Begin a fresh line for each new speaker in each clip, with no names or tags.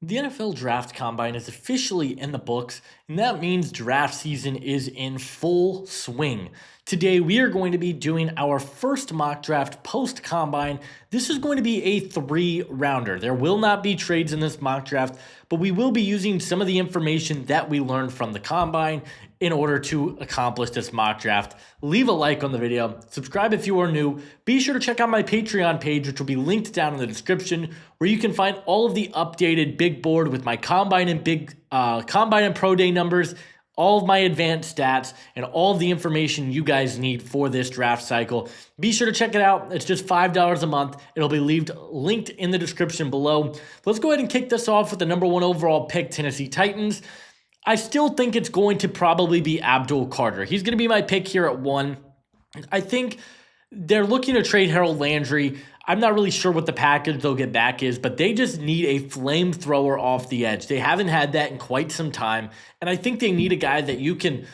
The NFL Draft Combine is officially in the books, and that means draft season is in full swing. Today, we are going to be doing our first mock draft post-combine. This is going to be a 3-rounder. There will not be trades in this mock draft, but we will be using some of the information that we learned from the combine in order to accomplish this mock draft. Leave a like on the video, subscribe if you are new. Be sure to check out my Patreon page, which will be linked down in the description, where you can find all of the updated big board with my combine and pro day numbers, all of my advanced stats, and all of the information you guys need for this draft cycle. Be sure to check it out. It's just $5 a month. It'll be linked in the description below. Let's go ahead and kick this off with the number 1 overall pick, Tennessee Titans. I still think it's going to probably be Abdul Carter. He's going to be my pick here at 1. I think they're looking to trade Harold Landry. I'm not really sure what the package they'll get back is, but they just need a flamethrower off the edge. They haven't had that in quite some time, and I think they need a guy that he can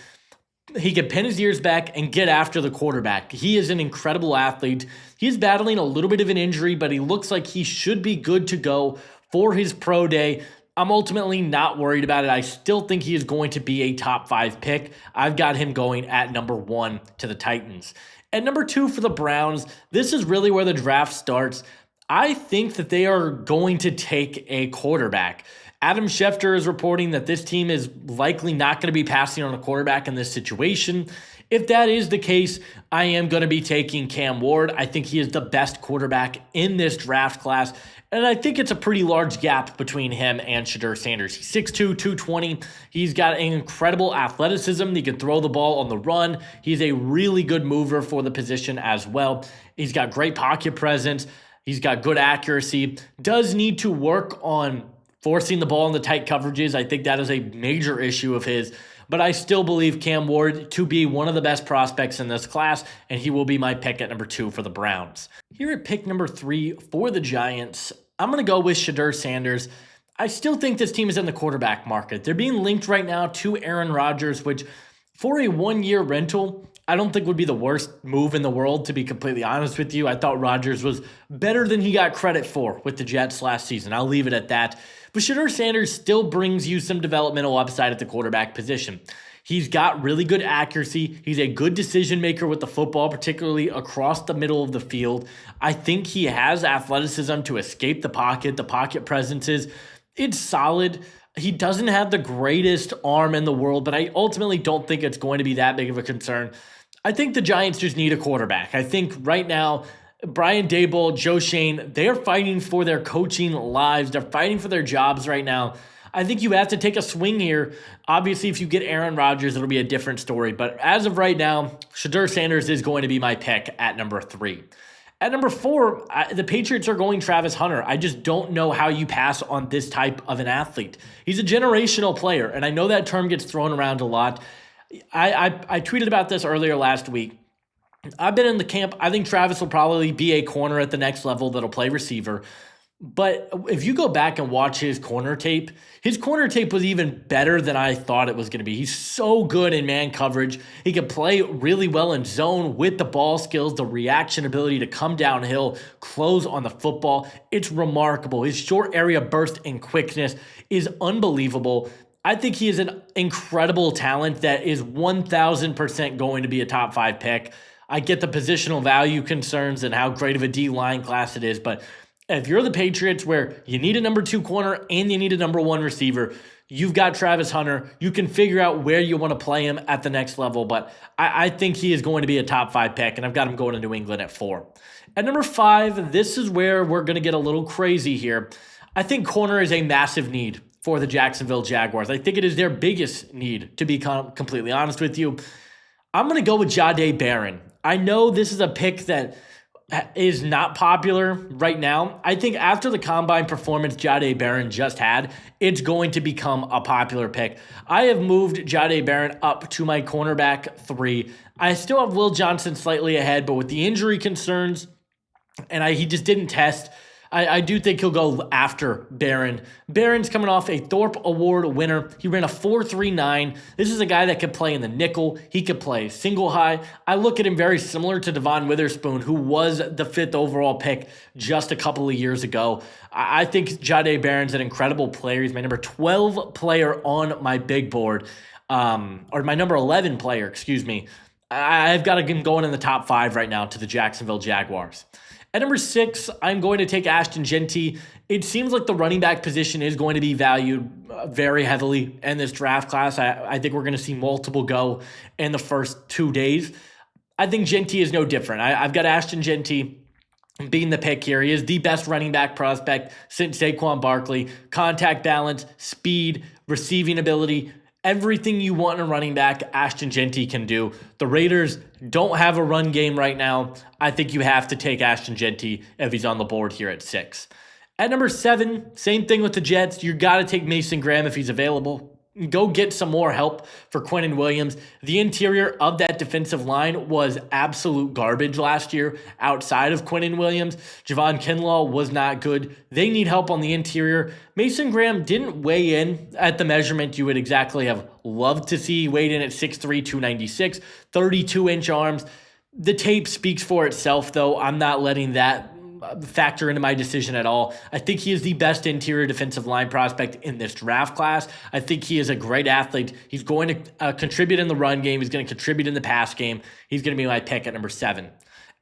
pin his ears back and get after the quarterback. He is an incredible athlete. He's battling a little bit of an injury, but he looks like he should be good to go for his pro day. I'm ultimately not worried about it. I still think he is going to be a top 5 pick. I've got him going at number 1 to the Titans. At number 2 for the Browns, this is really where the draft starts. I think that they are going to take a quarterback. Adam Schefter is reporting that this team is likely not going to be passing on a quarterback in this situation. If that is the case, I am going to be taking Cam Ward. I think he is the best quarterback in this draft class, and I think it's a pretty large gap between him and Shedeur Sanders. He's 6'2", 220. He's got an incredible athleticism. He can throw the ball on the run. He's a really good mover for the position as well. He's got great pocket presence. He's got good accuracy. Does need to work on forcing the ball in the tight coverages. I think that is a major issue of his. But I still believe Cam Ward to be one of the best prospects in this class, and he will be my pick at number 2 for the Browns. Here at pick number 3 for the Giants, I'm going to go with Shedeur Sanders. I still think this team is in the quarterback market. They're being linked right now to Aaron Rodgers, which for a 1-year rental, I don't think would be the worst move in the world, to be completely honest with you. I thought Rodgers was better than he got credit for with the Jets last season. I'll leave it at that. But Shedeur Sanders still brings you some developmental upside at the quarterback position. He's got really good accuracy. He's a good decision maker with the football, particularly across the middle of the field. I think he has athleticism to escape the pocket. The pocket presence it's solid. He doesn't have the greatest arm in the world, but I ultimately don't think it's going to be that big of a concern. I think the Giants just need a quarterback. I think right now, Brian Daboll, Joe Shane, they're fighting for their coaching lives. They're fighting for their jobs right now. I think you have to take a swing here. Obviously, if you get Aaron Rodgers, it'll be a different story. But as of right now, Shedeur Sanders is going to be my pick at number 3. At number 4, the Patriots are going Travis Hunter. I just don't know how you pass on this type of an athlete. He's a generational player, and I know that term gets thrown around a lot. I tweeted about this earlier last week. I've been in the camp. I think Travis will probably be a corner at the next level that'll play receiver. But if you go back and watch his corner tape was even better than I thought it was going to be. He's so good in man coverage. He can play really well in zone with the ball skills, the reaction ability to come downhill, close on the football. It's remarkable. His short area burst and quickness is unbelievable. I think he is an incredible talent that is 1,000% going to be a top 5 pick. I get the positional value concerns and how great of a D-line class it is, but if you're the Patriots where you need a number 2 corner and you need a number 1 receiver, you've got Travis Hunter. You can figure out where you want to play him at the next level, but I think he is going to be a top 5 pick, and I've got him going to New England at 4. At number 5, this is where we're going to get a little crazy here. I think corner is a massive need for the Jacksonville Jaguars. I think it is their biggest need, to be completely honest with you. I'm going to go with Jahdae Barron. I know this is a pick that is not popular right now. I think after the combine performance Jahdae Barron just had, it's going to become a popular pick. I have moved Jahdae Barron up to my cornerback 3. I still have Will Johnson slightly ahead, but with the injury concerns, and he just didn't test, I do think he'll go after Barron. Barron's coming off a Thorpe Award winner. He ran a 4.39. This is a guy that could play in the nickel. He could play single high. I look at him very similar to Devon Witherspoon, who was the 5th overall pick just a couple of years ago. I think Jahdae Barron's an incredible player. He's my number 12 player on my big board, or my number 11 player, excuse me. I've got him going in the top 5 right now to the Jacksonville Jaguars. At number 6, I'm going to take Ashton Jeanty. It seems like the running back position is going to be valued very heavily in this draft class. I think we're going to see multiple go in the first 2 days. I think Jeanty is no different. I've got Ashton Jeanty being the pick here. He is the best running back prospect since Saquon Barkley. Contact balance, speed, receiving ability, everything you want in a running back, Ashton Jeanty can do. The Raiders don't have a run game right now. I think you have to take Ashton Jeanty if he's on the board here at 6. At number 7, same thing with the Jets. You got to take Mason Graham if he's available. Go get some more help for Quinnen Williams. The interior of that defensive line was absolute garbage last year outside of Quinnen Williams. Javon Kinlaw was not good. They need help on the interior. Mason Graham didn't weigh in at the measurement you would exactly have loved to see. He weighed in at 6'3", 296, 32-inch arms. The tape speaks for itself, though. I'm not letting that factor into my decision at all. I think he is the best interior defensive line prospect in this draft class. I think he is a great athlete. He's going to contribute in the run game. He's going to contribute in the pass game. He's going to be my pick at number 7.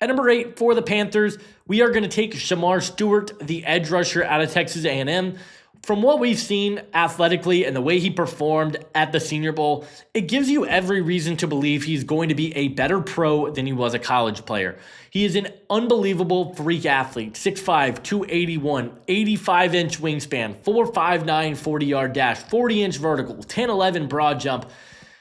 At number 8 for the Panthers, we are going to take Shamar Stewart, the edge rusher out of Texas A&M. From what we've seen athletically and the way he performed at the Senior Bowl, it gives you every reason to believe he's going to be a better pro than he was a college player. He is an unbelievable freak athlete, 6'5", 281, 85-inch wingspan, 4.59 40-yard dash, 40-inch vertical, 10-11 broad jump.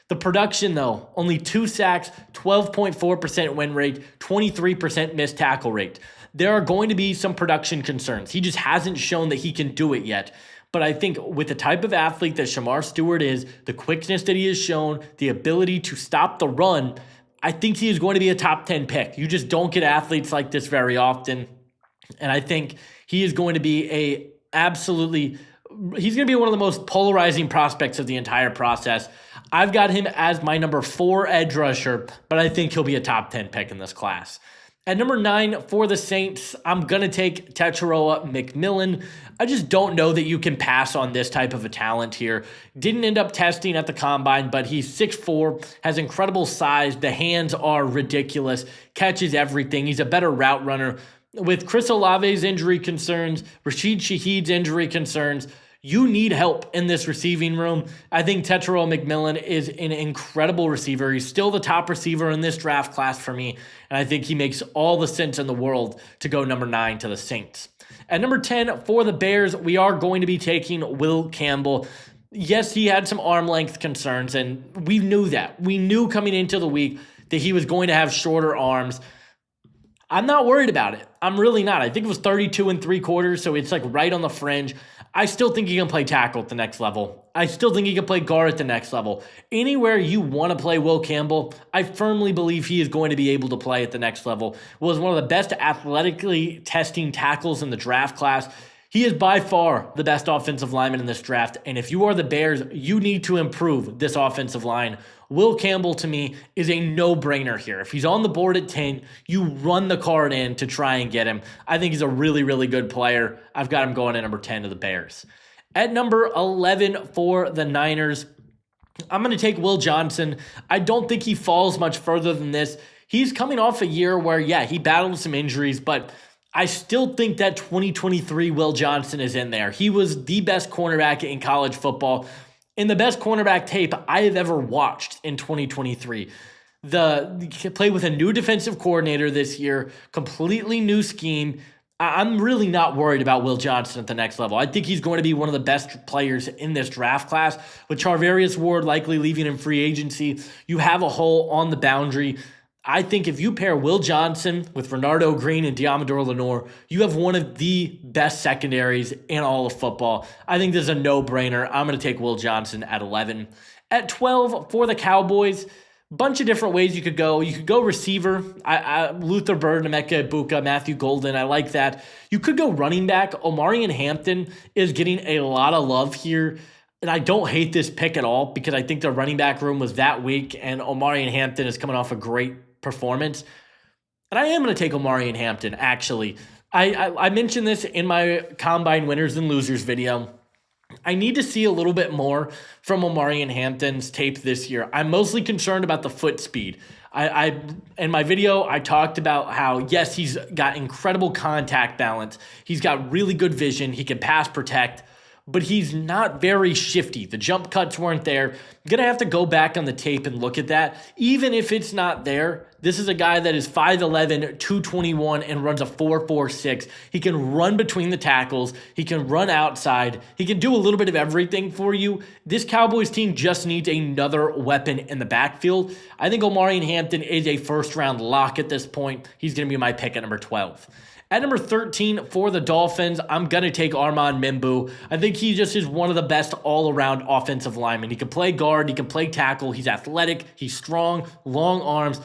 The production, though, only 2 sacks, 12.4% win rate, 23% missed tackle rate. There are going to be some production concerns. He just hasn't shown that he can do it yet. But I think with the type of athlete that Shamar Stewart is, the quickness that he has shown, the ability to stop the run, I think he is going to be a top 10 pick. You just don't get athletes like this very often. And I think he is going to be he's going to be one of the most polarizing prospects of the entire process. I've got him as my number 4 edge rusher, but I think he'll be a top 10 pick in this class. At number 9 for the Saints, I'm going to take Teteroa McMillan. I just don't know that you can pass on this type of a talent here. Didn't end up testing at the combine, but he's 6'4", has incredible size. The hands are ridiculous, catches everything. He's a better route runner. With Chris Olave's injury concerns, Rashid Shaheed's injury concerns, you need help in this receiving room. I think Teteroa McMillan is an incredible receiver. He's still the top receiver in this draft class for me, and I think he makes all the sense in the world to go number 9 to the Saints. At number 10 for the Bears, we are going to be taking Will Campbell. Yes, he had some arm length concerns, and we knew that. We knew coming into the week that he was going to have shorter arms. I'm not worried about it. I'm really not. I think it was 32 3/4, so it's like right on the fringe. I still think he can play tackle at the next level. I still think he can play guard at the next level. Anywhere you want to play Will Campbell, I firmly believe he is going to be able to play at the next level. Will is one of the best athletically testing tackles in the draft class. He is by far the best offensive lineman in this draft, and if you are the Bears, you need to improve this offensive line. Will Campbell, to me, is a no-brainer here. If he's on the board at 10, you run the card in to try and get him. I think he's a really, really good player. I've got him going at number 10 to the Bears. At number 11 for the Niners, I'm going to take Will Johnson. I don't think he falls much further than this. He's coming off a year where, yeah, he battled some injuries, but I still think that 2023 Will Johnson is in there. He was the best cornerback in college football, and the best cornerback tape I have ever watched in 2023. He played with a new defensive coordinator this year, completely new scheme. I'm really not worried about Will Johnson at the next level. I think he's going to be one of the best players in this draft class. With Charvarius Ward likely leaving in free agency, you have a hole on the boundary. I think if you pair Will Johnson with Renardo Green and Diamador Lenore, you have one of the best secondaries in all of football. I think this is a no-brainer. I'm going to take Will Johnson at 11. At 12 for the Cowboys, bunch of different ways you could go. You could go receiver. Luther Bird, Emeka Ibuka, Matthew Golden. I like that. You could go running back. Omarion Hampton is getting a lot of love here. And I don't hate this pick at all because I think their running back room was that weak. And Omarion Hampton is coming off a great performance. And I am going to take Omarion Hampton, actually. I mentioned this in my Combine winners and losers video. I need to see a little bit more from Omarion Hampton's tape this year. I'm mostly concerned about the foot speed. In my video, I talked about how, yes, he's got incredible contact balance. He's got really good vision. He can pass protect, but he's not very shifty. The jump cuts weren't there. I'm going to have to go back on the tape and look at that. Even if it's not there, this is a guy that is 5'11", 221, and runs a 4.46. He can run between the tackles. He can run outside. He can do a little bit of everything for you. This Cowboys team just needs another weapon in the backfield. I think Omarion Hampton is a first-round lock at this point. He's going to be my pick at number 12. At number 13 for the Dolphins, I'm going to take Armand Mimbu. I think he just is one of the best all-around offensive linemen. He can play guard. He can play tackle. He's athletic. He's strong, long arms.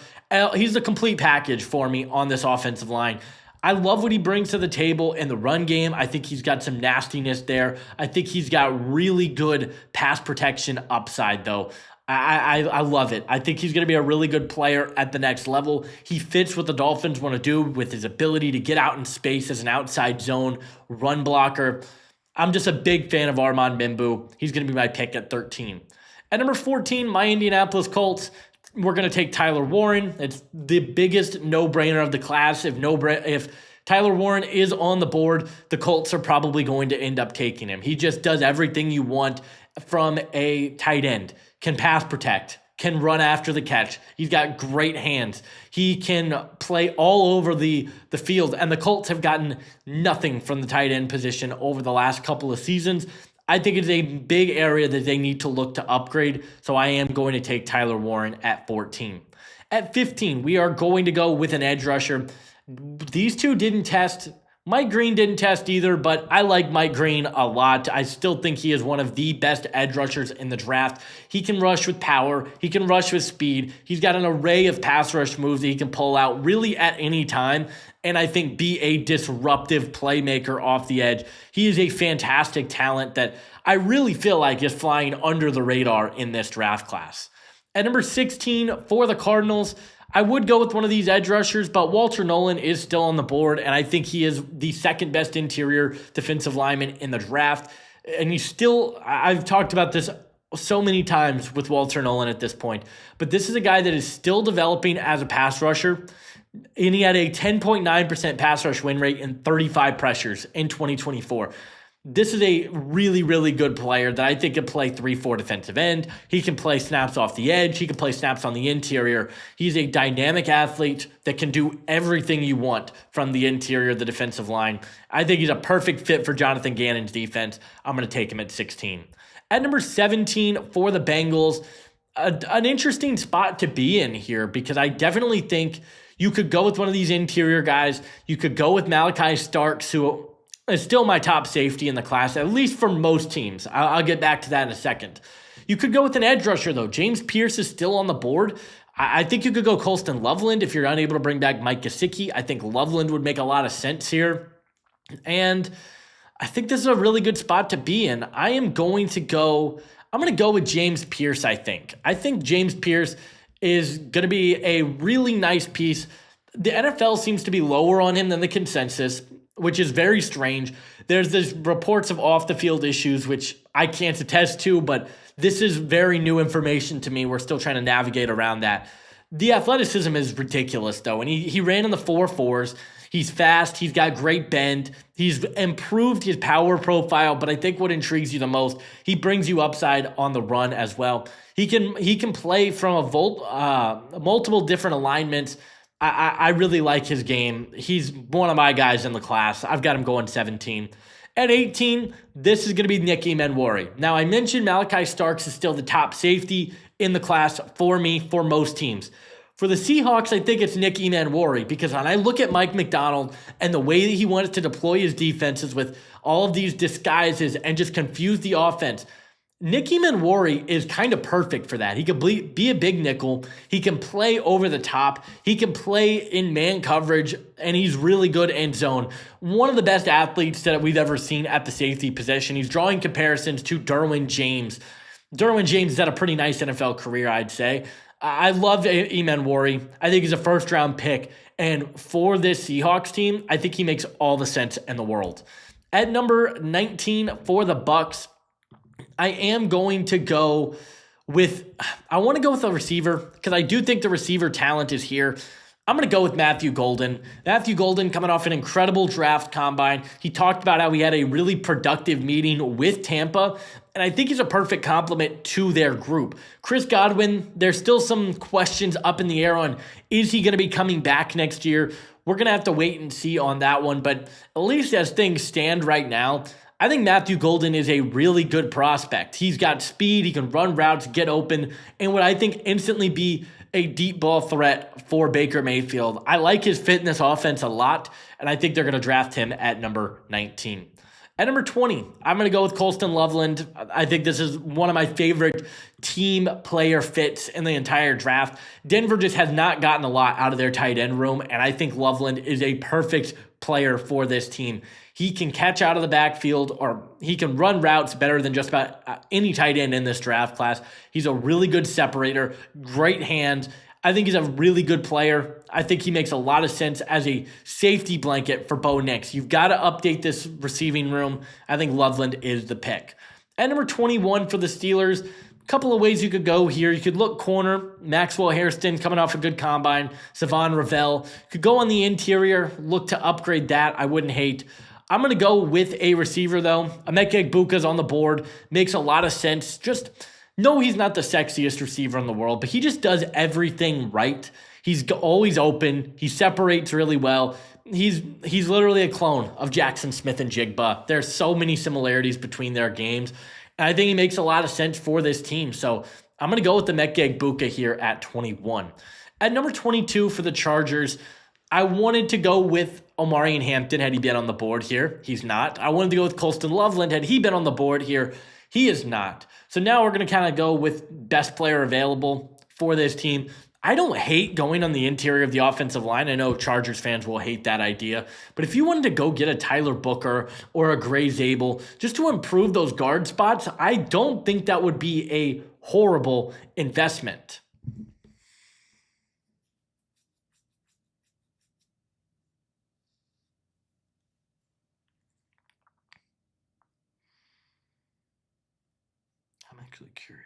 He's the complete package for me on this offensive line. I love what he brings to the table in the run game. I think he's got some nastiness there. I think he's got really good pass protection upside, though. I love it. I think he's going to be a really good player at the next level. He fits what the Dolphins want to do with his ability to get out in space as an outside zone run blocker. I'm just a big fan of Armand Mimbu. He's going to be my pick at 13. At number 14, my Indianapolis Colts. We're going to take Tyler Warren. It's the biggest no-brainer of the class. If Tyler Warren is on the board, the Colts are probably going to end up taking him. He just does everything you want from a tight end. Can pass protect, can run after the catch. He's got great hands. He can play all over the field, and the Colts have gotten nothing from the tight end position over the last couple of seasons. I think it's a big area that they need to look to upgrade, so I am going to take Tyler Warren at 14. At 15, we are going to go with an edge rusher. These two didn't test. Mike Green didn't test either, but I like Mike Green a lot. I still think he is one of the best edge rushers in the draft. He can rush with power. He can rush with speed. He's got an array of pass rush moves that he can pull out really at any time, and I think be a disruptive playmaker off the edge. He is a fantastic talent that I really feel like is flying under the radar in this draft class. At number 16 for the Cardinals, I would go with one of these edge rushers, but Walter Nolan is still on the board, and I think he is the second best interior defensive lineman in the draft. And I've talked about this so many times with Walter Nolan at this point, but this is a guy that is still developing as a pass rusher, and he had a 10.9% pass rush win rate and 35 pressures in 2024. This is a really, really good player that I think can play 3-4 defensive end. He can play snaps off the edge. He can play snaps on the interior. He's a dynamic athlete that can do everything you want from the interior of the defensive line. I think he's a perfect fit for Jonathan Gannon's defense. I'm going to take him at 16. At number 17 for the Bengals, an interesting spot to be in here because I definitely think you could go with one of these interior guys. You could go with Malachi Starks, who is still my top safety in the class, at least for most teams. I'll get back to that in a second. You could go with an edge rusher, though. James Pierce is still on the board. I think you could go Colston Loveland if you're unable to bring back Mike Gesicki. I think Loveland would make a lot of sense here. And I think this is a really good spot to be in. I'm going to go with James Pierce, I think. I think James Pierce is going to be a really nice piece. The NFL seems to be lower on him than the consensus, which is very strange. There's this reports of off-the-field issues, which I can't attest to, but this is very new information to me. We're still trying to navigate around that. The athleticism is ridiculous, though, and he ran in the 4.4s. He's fast. He's got great bend. He's improved his power profile, but I think what intrigues you the most, he brings you upside on the run as well. He can play from multiple different alignments. I really like his game. He's one of my guys in the class. I've got him going 17. At 18, this is going to be Nick Emmanwori. Now, I mentioned Malachi Starks is still the top safety in the class for me, for most teams. For the Seahawks, I think it's Nick Emmanwori because when I look at Mike Macdonald and the way that he wanted to deploy his defenses with all of these disguises and just confuse the offense, Nicky Manwari is kind of perfect for that. He can be a big nickel. He can play over the top. He can play in man coverage, and he's really good in zone. One of the best athletes that we've ever seen at the safety position. He's drawing comparisons to Derwin James. Derwin James has had a pretty nice NFL career, I'd say. I love Manwari. I think he's a first-round pick. And for this Seahawks team, I think he makes all the sense in the world. At number 19 for the Bucs, I am going to go I want to go with a receiver because I do think the receiver talent is here. I'm going to go with Matthew Golden. Matthew Golden coming off an incredible draft combine. He talked about how he had a really productive meeting with Tampa, and I think he's a perfect complement to their group. Chris Godwin, there's still some questions up in the air on, is he going to be coming back next year? We're going to have to wait and see on that one, but at least as things stand right now, I think Matthew Golden is a really good prospect. He's got speed, he can run routes, get open, and would I think instantly be a deep ball threat for Baker Mayfield. I like his fit in this offense a lot, and I think they're going to draft him at number 19. At number 20, I'm going to go with Colston Loveland. I think this is one of my favorite team player fits in the entire draft. Denver just has not gotten a lot out of their tight end room, and I think Loveland is a perfect player for this team. He can catch out of the backfield, or he can run routes better than just about any tight end in this draft class. He's a really good separator, great hands. I think he's a really good player. I think he makes a lot of sense as a safety blanket for Bo Nix. You've got to update this receiving room. I think Loveland is the pick. At number 21 for the Steelers, a couple of ways you could go here. You could look corner, Maxwell Hairston coming off a good combine, Savon Ravel. Could go on the interior, look to upgrade that. I wouldn't hate. I'm going to go with a receiver, though. Emeka Egbuka's on the board. Makes a lot of sense. Just no, he's not the sexiest receiver in the world, but he just does everything right. He's always open. He separates really well. He's literally a clone of Jackson Smith and Jigba. There's so many similarities between their games. And I think he makes a lot of sense for this team. So I'm going to go with the Emeka Egbuka here at 21. At number 22 for the Chargers, I wanted to go with Omarion Hampton had he been on the board here. He's not. I wanted to go with Colston Loveland had he been on the board here. He is not. So now we're going to kind of go with best player available for this team. I don't hate going on the interior of the offensive line. I know Chargers fans will hate that idea. But if you wanted to go get a Tyler Booker or a Gray Zabel just to improve those guard spots, I don't think that would be a horrible investment. I'm actually curious.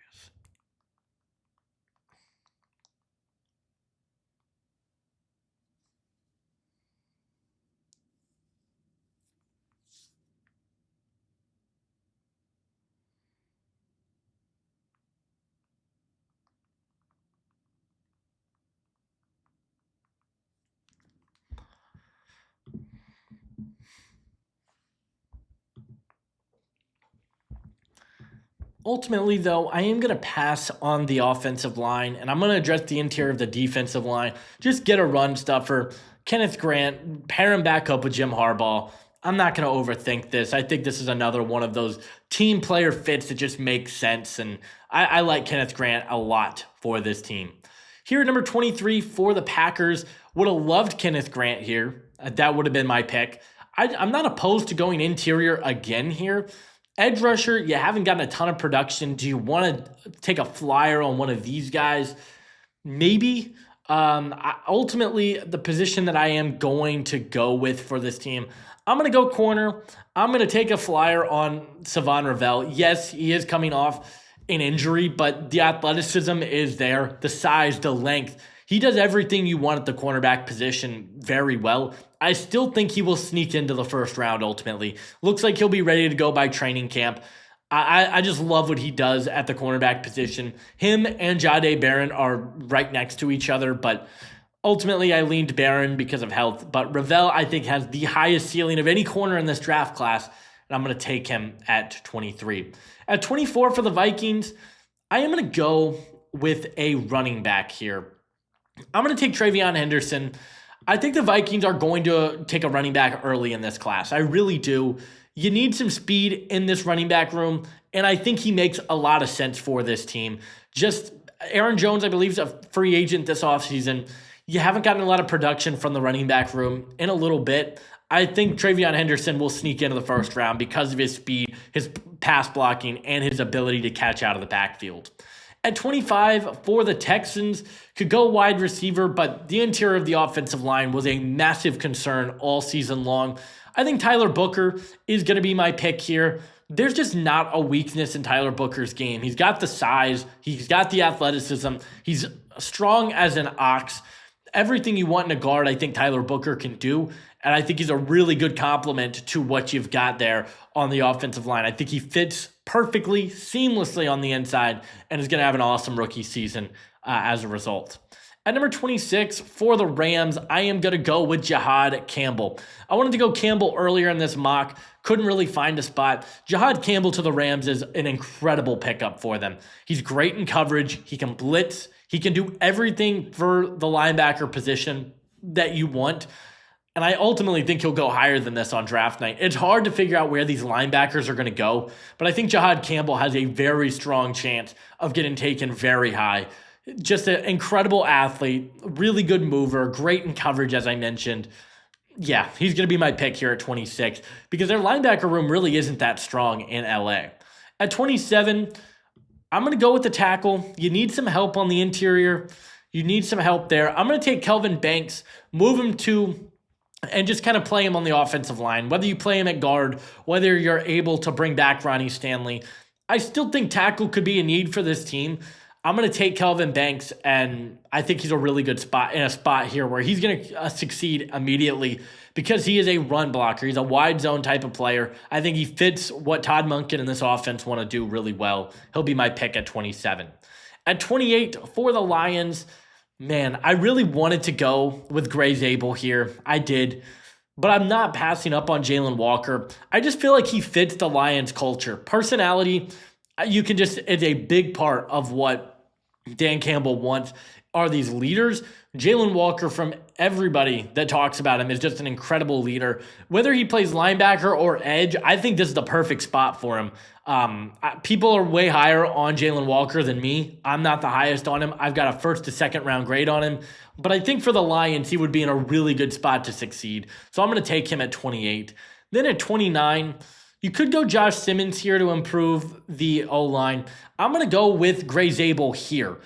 Ultimately, though, I am going to pass on the offensive line, and I'm going to address the interior of the defensive line. Just get a run stuffer. Kenneth Grant, pair him back up with Jim Harbaugh. I'm not going to overthink this. I think this is another one of those team player fits that just makes sense, and I like Kenneth Grant a lot for this team. Here at number 23 for the Packers, would have loved Kenneth Grant here. That would have been my pick. I'm not opposed to going interior again here. Edge rusher, you haven't gotten a ton of production. Do you want to take a flyer on one of these guys? Maybe. Ultimately, the position that I am going to go with for this team, I'm going to go corner. I'm going to take a flyer on Savon Ravel. Yes, he is coming off an injury, but the athleticism is there, the size, the length. He does everything you want at the cornerback position very well. I still think he will sneak into the first round ultimately. Looks like he'll be ready to go by training camp. I just love what he does at the cornerback position. Him and Jahdae Barron are right next to each other, but ultimately I leaned Barron because of health. But Ravel, I think, has the highest ceiling of any corner in this draft class, and I'm going to take him at 23. At 24 for the Vikings, I am going to go with a running back here. I'm going to take Travion Henderson. I think the Vikings are going to take a running back early in this class. I really do. You need some speed in this running back room, and I think he makes a lot of sense for this team. Just Aaron Jones, I believe, is a free agent this offseason. You haven't gotten a lot of production from the running back room in a little bit. I think Travion Henderson will sneak into the first round because of his speed, his pass blocking, and his ability to catch out of the backfield. At 25 for the Texans, could go wide receiver, but the interior of the offensive line was a massive concern all season long. I think Tyler Booker is going to be my pick here. There's just not a weakness in Tyler Booker's game. He's got the size, he's got the athleticism, he's strong as an ox. Everything you want in a guard, I think Tyler Booker can do. And I think he's a really good complement to what you've got there on the offensive line. I think he fits perfectly, seamlessly on the inside, and is going to have an awesome rookie season as a result. At number 26 for the Rams, I am going to go with Jihad Campbell. I wanted to go Campbell earlier in this mock, couldn't really find a spot. Jihad Campbell to the Rams is an incredible pickup for them. He's great in coverage. He can blitz. He can do everything for the linebacker position that you want. And I ultimately think he'll go higher than this on draft night. It's hard to figure out where these linebackers are going to go, but I think Jihad Campbell has a very strong chance of getting taken very high. Just an incredible athlete, really good mover, great in coverage, as I mentioned. Yeah, he's going to be my pick here at 26 because their linebacker room really isn't that strong in LA. At 27, I'm going to go with the tackle. You need some help on the interior. You need some help there. I'm going to take Kelvin Banks, move him to and just kind of play him on the offensive line. Whether you play him at guard, whether you're able to bring back Ronnie Stanley, I still think tackle could be a need for this team. I'm going to take Kelvin Banks, and I think he's a really good spot in a spot here where he's going to succeed immediately because he is a run blocker. He's a wide zone type of player. I think he fits what Todd Monken and this offense want to do really well. He'll be my pick at 27. At 28 for the Lions, man, I really wanted to go with Gray Zabel here. I did, but I'm not passing up on Jalen Walker. I just feel like he fits the Lions culture. Personality, you can just, it's a big part of what Dan Campbell wants are these leaders. Jalen Walker, from everybody that talks about him, is just an incredible leader. Whether he plays linebacker or edge, I think this is the perfect spot for him. People are way higher on Jalen Walker than me. I'm not the highest on him. I've got a first to second round grade on him. But I think for the Lions, he would be in a really good spot to succeed. So I'm going to take him at 28. Then at 29, you could go Josh Simmons here to improve the O-line. I'm going to go with Gray Zabel here.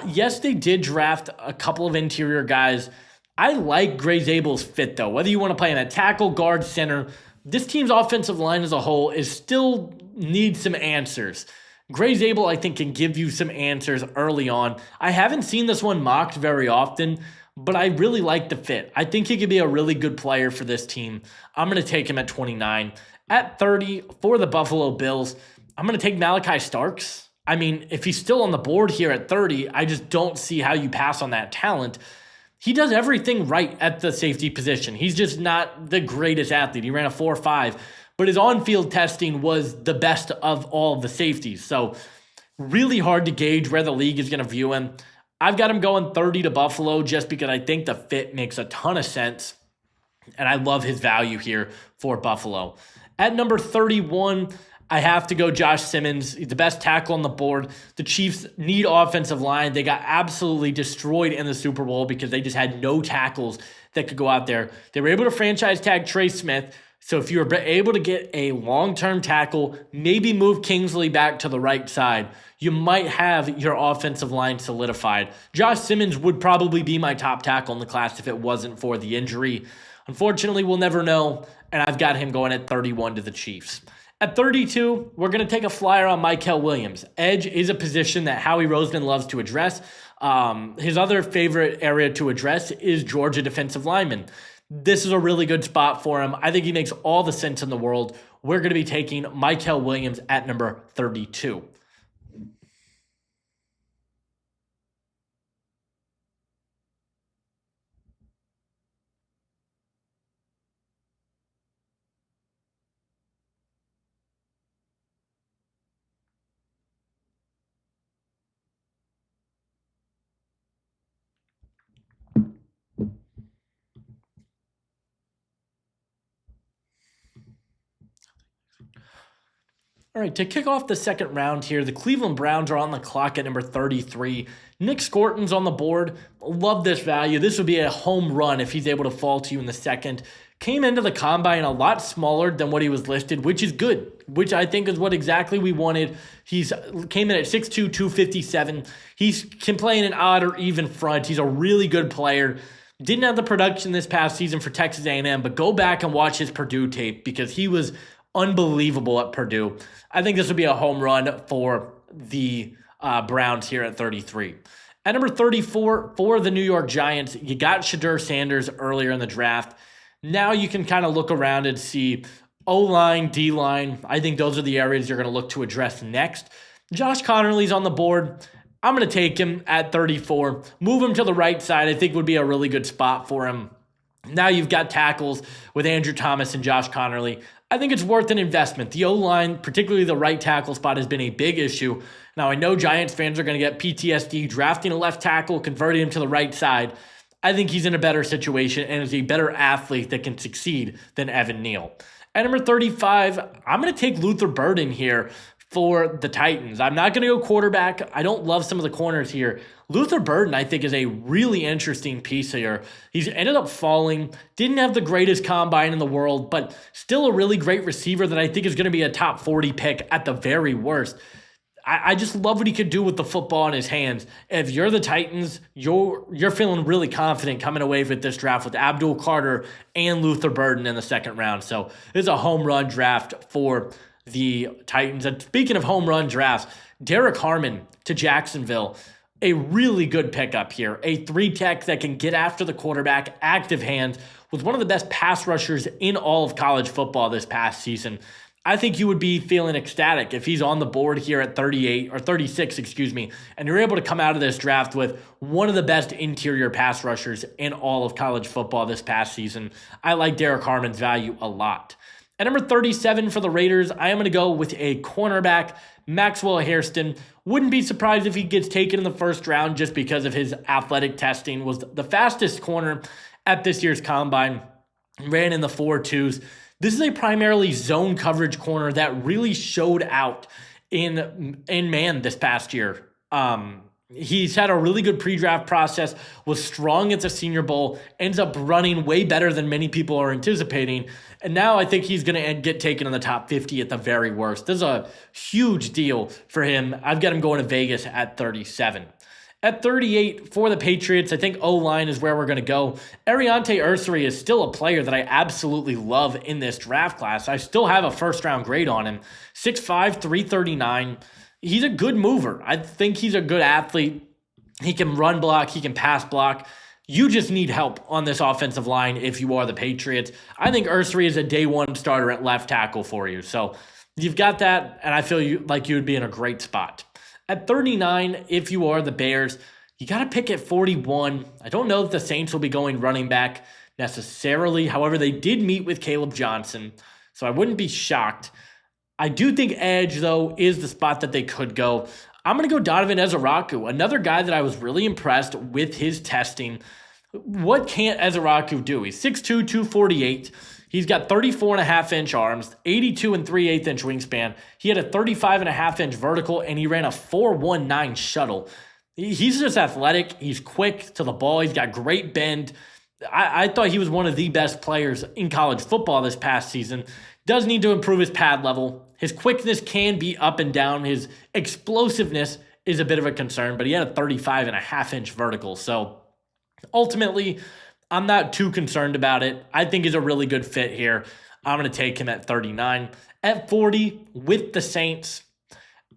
Yes, they did draft a couple of interior guys. I like Gray Zabel's fit, though. Whether you want to play in a tackle, guard, center, this team's offensive line as a whole is still needs some answers. Gray Zabel, I think, can give you some answers early on. I haven't seen this one mocked very often, but I really like the fit. I think he could be a really good player for this team. I'm going to take him at 29. At 30 for the Buffalo Bills, I'm going to take Malachi Starks. I mean, if he's still on the board here at 30, I just don't see how you pass on that talent. He does everything right at the safety position. He's just not the greatest athlete. He ran a 4.5, but his on-field testing was the best of all of the safeties. So really hard to gauge where the league is going to view him. I've got him going 30 to Buffalo just because I think the fit makes a ton of sense, and I love his value here for Buffalo. At number 31, I have to go Josh Simmons. He's the best tackle on the board. The Chiefs need offensive line. They got absolutely destroyed in the Super Bowl because they just had no tackles that could go out there. They were able to franchise tag Trey Smith. So if you were able to get a long-term tackle, maybe move Kingsley back to the right side, you might have your offensive line solidified. Josh Simmons would probably be my top tackle in the class if it wasn't for the injury. Unfortunately, we'll never know, and I've got him going at 31 to the Chiefs. At 32, we're going to take a flyer on Mykel Williams. Edge is a position that Howie Roseman loves to address. His other favorite area to address is Georgia defensive lineman. This is a really good spot for him. I think he makes all the sense in the world. We're going to be taking Mykel Williams at number 32. All right, to kick off the second round here, the Cleveland Browns are on the clock at number 33. Nick Scorton's on the board. Love this value. This would be a home run if he's able to fall to you in the second. Came into the combine a lot smaller than what he was listed, which is good, which I think is what exactly we wanted. He's came in at 6'2", 257. He can play in an odd or even front. He's a really good player. Didn't have the production this past season for Texas A&M, but go back and watch his Purdue tape because he was unbelievable at Purdue. I think this would be a home run for the Browns here at 33. At number 34 for the New York Giants, you got Shedeur Sanders earlier in the draft. Now you can kind of look around and see O-line, D-line. I think those are the areas you're going to look to address next. Josh Connerly's on the board. I'm going to take him at 34. Move him to the right side. I think would be a really good spot for him. Now you've got tackles with Andrew Thomas and Josh Connerly. I think it's worth an investment. The O-line, particularly the right tackle spot, has been a big issue. Now, I know Giants fans are going to get PTSD drafting a left tackle, converting him to the right side. I think he's in a better situation and is a better athlete that can succeed than Evan Neal. At number 35, I'm going to take Luther Burden here for the Titans. I'm not going to go quarterback. I don't love some of the corners here. Luther Burden, I think, is a really interesting piece here. He's ended up falling, didn't have the greatest combine in the world, but still a really great receiver that I think is going to be a top 40 pick at the very worst. I just love what he could do with the football in his hands. If you're the Titans, you're feeling really confident coming away with this draft with Abdul Carter and Luther Burden in the second round. So it's a home run draft for the Titans. And speaking of home run drafts, Derek Harmon to Jacksonville, a really good pickup here. A 3-tech that can get after the quarterback, active hands, was one of the best pass rushers in all of college football this past season. I think you would be feeling ecstatic if he's on the board here at 38 or 36, and you're able to come out of this draft with one of the best interior pass rushers in all of college football this past season. I like Derek Harmon's value a lot. At number 37 for the Raiders, I am going to go with a cornerback, Maxwell Hairston. Wouldn't be surprised if he gets taken in the first round just because of his athletic testing. Was the fastest corner at this year's combine, ran in the 4.2s. This is a primarily zone coverage corner that really showed out in man this past year. He's had a really good pre-draft process, was strong at the Senior Bowl, ends up running way better than many people are anticipating, and now I think he's going to get taken in the top 50 at the very worst. This is a huge deal for him. I've got him going to Vegas at 37. At 38 for the Patriots, I think O-line is where we're going to go. Ariante Ursary is still a player that I absolutely love in this draft class. I still have a first-round grade on him. 6'5", 339. He's a good mover. I think he's a good athlete. He can run block. He can pass block. You just need help on this offensive line if you are the Patriots. I think Ursary is a day one starter at left tackle for you. So you've got that, and I feel like you would be in a great spot. At 39, if you are the Bears, you got to pick at 41. I don't know if the Saints will be going running back necessarily. However, they did meet with Caleb Johnson, so I wouldn't be shocked. I do think edge, though, is the spot that they could go. I'm going to go Donovan Ezeraku, another guy that I was really impressed with his testing. What can't Ezeraku do? He's 6'2", 248. He's got 34.5-inch arms, 82 and 3/8-inch wingspan. He had a 35.5-inch vertical, and he ran a 4.19 shuttle. He's just athletic. He's quick to the ball. He's got great bend. I thought he was one of the best players in college football this past season. Does need to improve his pad level. His quickness can be up and down. His explosiveness is a bit of a concern, but he had a 35.5-inch vertical. So ultimately, I'm not too concerned about it. I think he's a really good fit here. I'm going to take him at 39. At 40, with the Saints,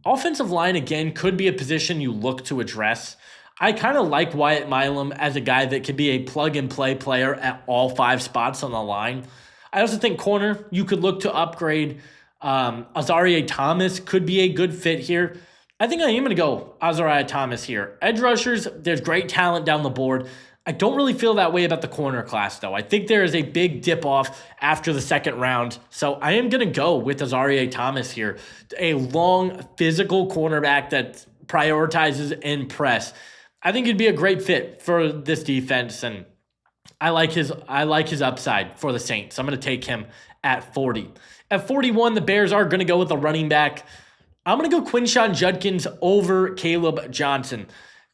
offensive line, again, could be a position you look to address. I kind of like Wyatt Milam as a guy that could be a plug-and-play player at all 5 spots on the line. I also think corner, you could look to upgrade. Azareye'h Thomas could be a good fit here. I think I am going to go Azareye'h Thomas here. Edge rushers, there's great talent down the board. I don't really feel that way about the corner class, though. I think there is a big dip-off after the second round, so I am going to go with Azareye'h Thomas here, a long, physical cornerback that prioritizes and press. I think he'd be a great fit for this defense, and I like his upside for the Saints. I'm going to take him at 40. At 41, the Bears are going to go with a running back. I'm going to go Quinshon Judkins over Caleb Johnson.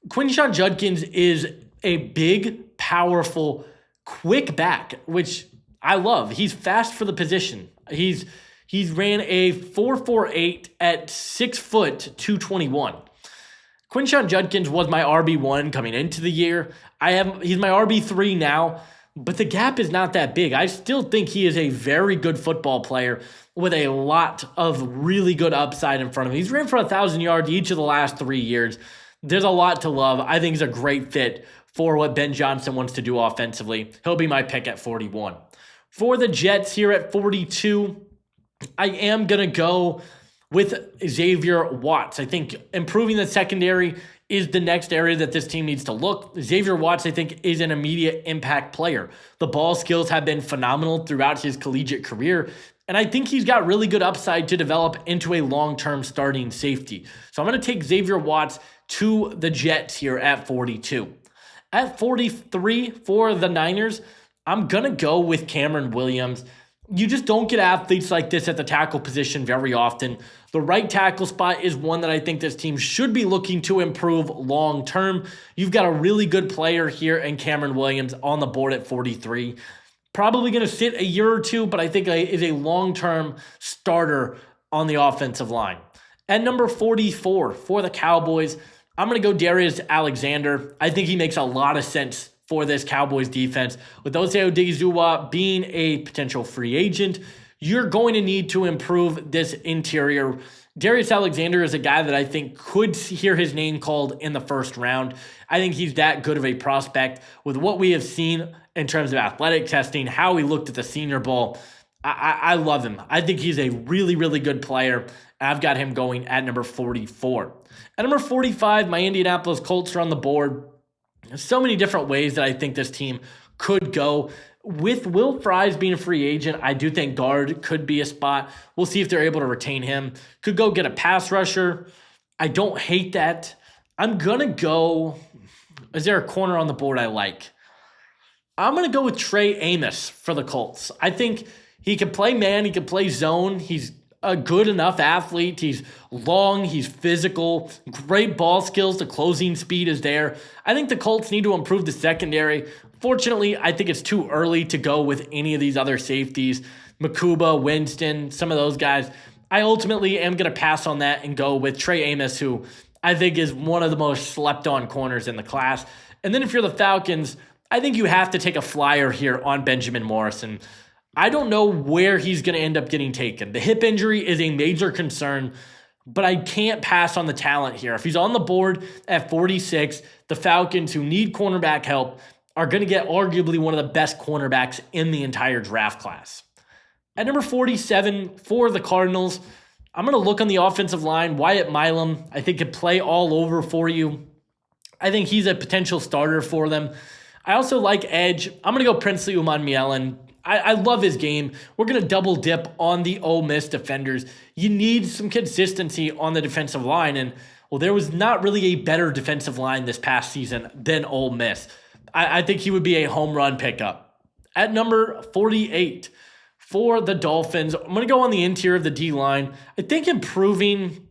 Quinshon Judkins is a big, powerful, quick back, which I love. He's fast for the position. He's ran a 4.48 at 6 foot 221. Quinshon Judkins was my RB1 coming into the year. He's my RB3 now, but the gap is not that big. I still think he is a very good football player with a lot of really good upside in front of him. He's ran for 1,000 yards each of the last 3 years. There's a lot to love. I think he's a great fit for what Ben Johnson wants to do offensively. He'll be my pick at 41. For the Jets here at 42, I am going to go with Xavier Watts. I think improving the secondary is the next area that this team needs to look. Xavier Watts, I think, is an immediate impact player. The ball skills have been phenomenal throughout his collegiate career, and I think he's got really good upside to develop into a long-term starting safety. So I'm going to take Xavier Watts to the Jets here at 42. At 43 for the Niners, I'm going to go with Cameron Williams. You just don't get athletes like this at the tackle position very often. The right tackle spot is one that I think this team should be looking to improve long term. You've got a really good player here in Cameron Williams on the board at 43. Probably going to sit a year or two, but I think is a long-term starter on the offensive line. At number 44 for the Cowboys, I'm going to go Darius Alexander. I think he makes a lot of sense for this Cowboys defense. With Osei Odighizuwa being a potential free agent, you're going to need to improve this interior. Darius Alexander is a guy that I think could hear his name called in the first round. I think he's that good of a prospect with what we have seen in terms of athletic testing, how he looked at the Senior Bowl. I love him. I think he's a really, really good player. I've got him going at number 44. At number 45, my Indianapolis Colts are on the board. There's so many different ways that I think this team could go. With Will Fries being a free agent, I do think guard could be a spot. We'll see if they're able to retain him. Could go get a pass rusher. I don't hate that. I'm going to go... Is there a corner on the board I like? I'm going to go with Trey Amos for the Colts. I think he can play man. He can play zone. He's a good enough athlete. He's long. He's physical. Great ball skills. The closing speed is there. I think the Colts need to improve the secondary. Fortunately, I think it's too early to go with any of these other safeties. Makuba, Winston, some of those guys. I ultimately am going to pass on that and go with Trey Amos, who I think is one of the most slept-on corners in the class. And then if you're the Falcons, I think you have to take a flyer here on Benjamin Morrison. I don't know where he's going to end up getting taken. The hip injury is a major concern, but I can't pass on the talent here. If he's on the board at 46, the Falcons, who need cornerback help, are going to get arguably one of the best cornerbacks in the entire draft class. At number 47 for the Cardinals, I'm going to look on the offensive line. Wyatt Milam, I think, could play all over for you. I think he's a potential starter for them. I also like edge. I'm going to go Princely Umanmielen. I love his game. We're going to double dip on the Ole Miss defenders. You need some consistency on the defensive line. And, well, there was not really a better defensive line this past season than Ole Miss. I think he would be a home run pickup. At number 48 for the Dolphins, I'm going to go on the interior of the D-line. I think improving,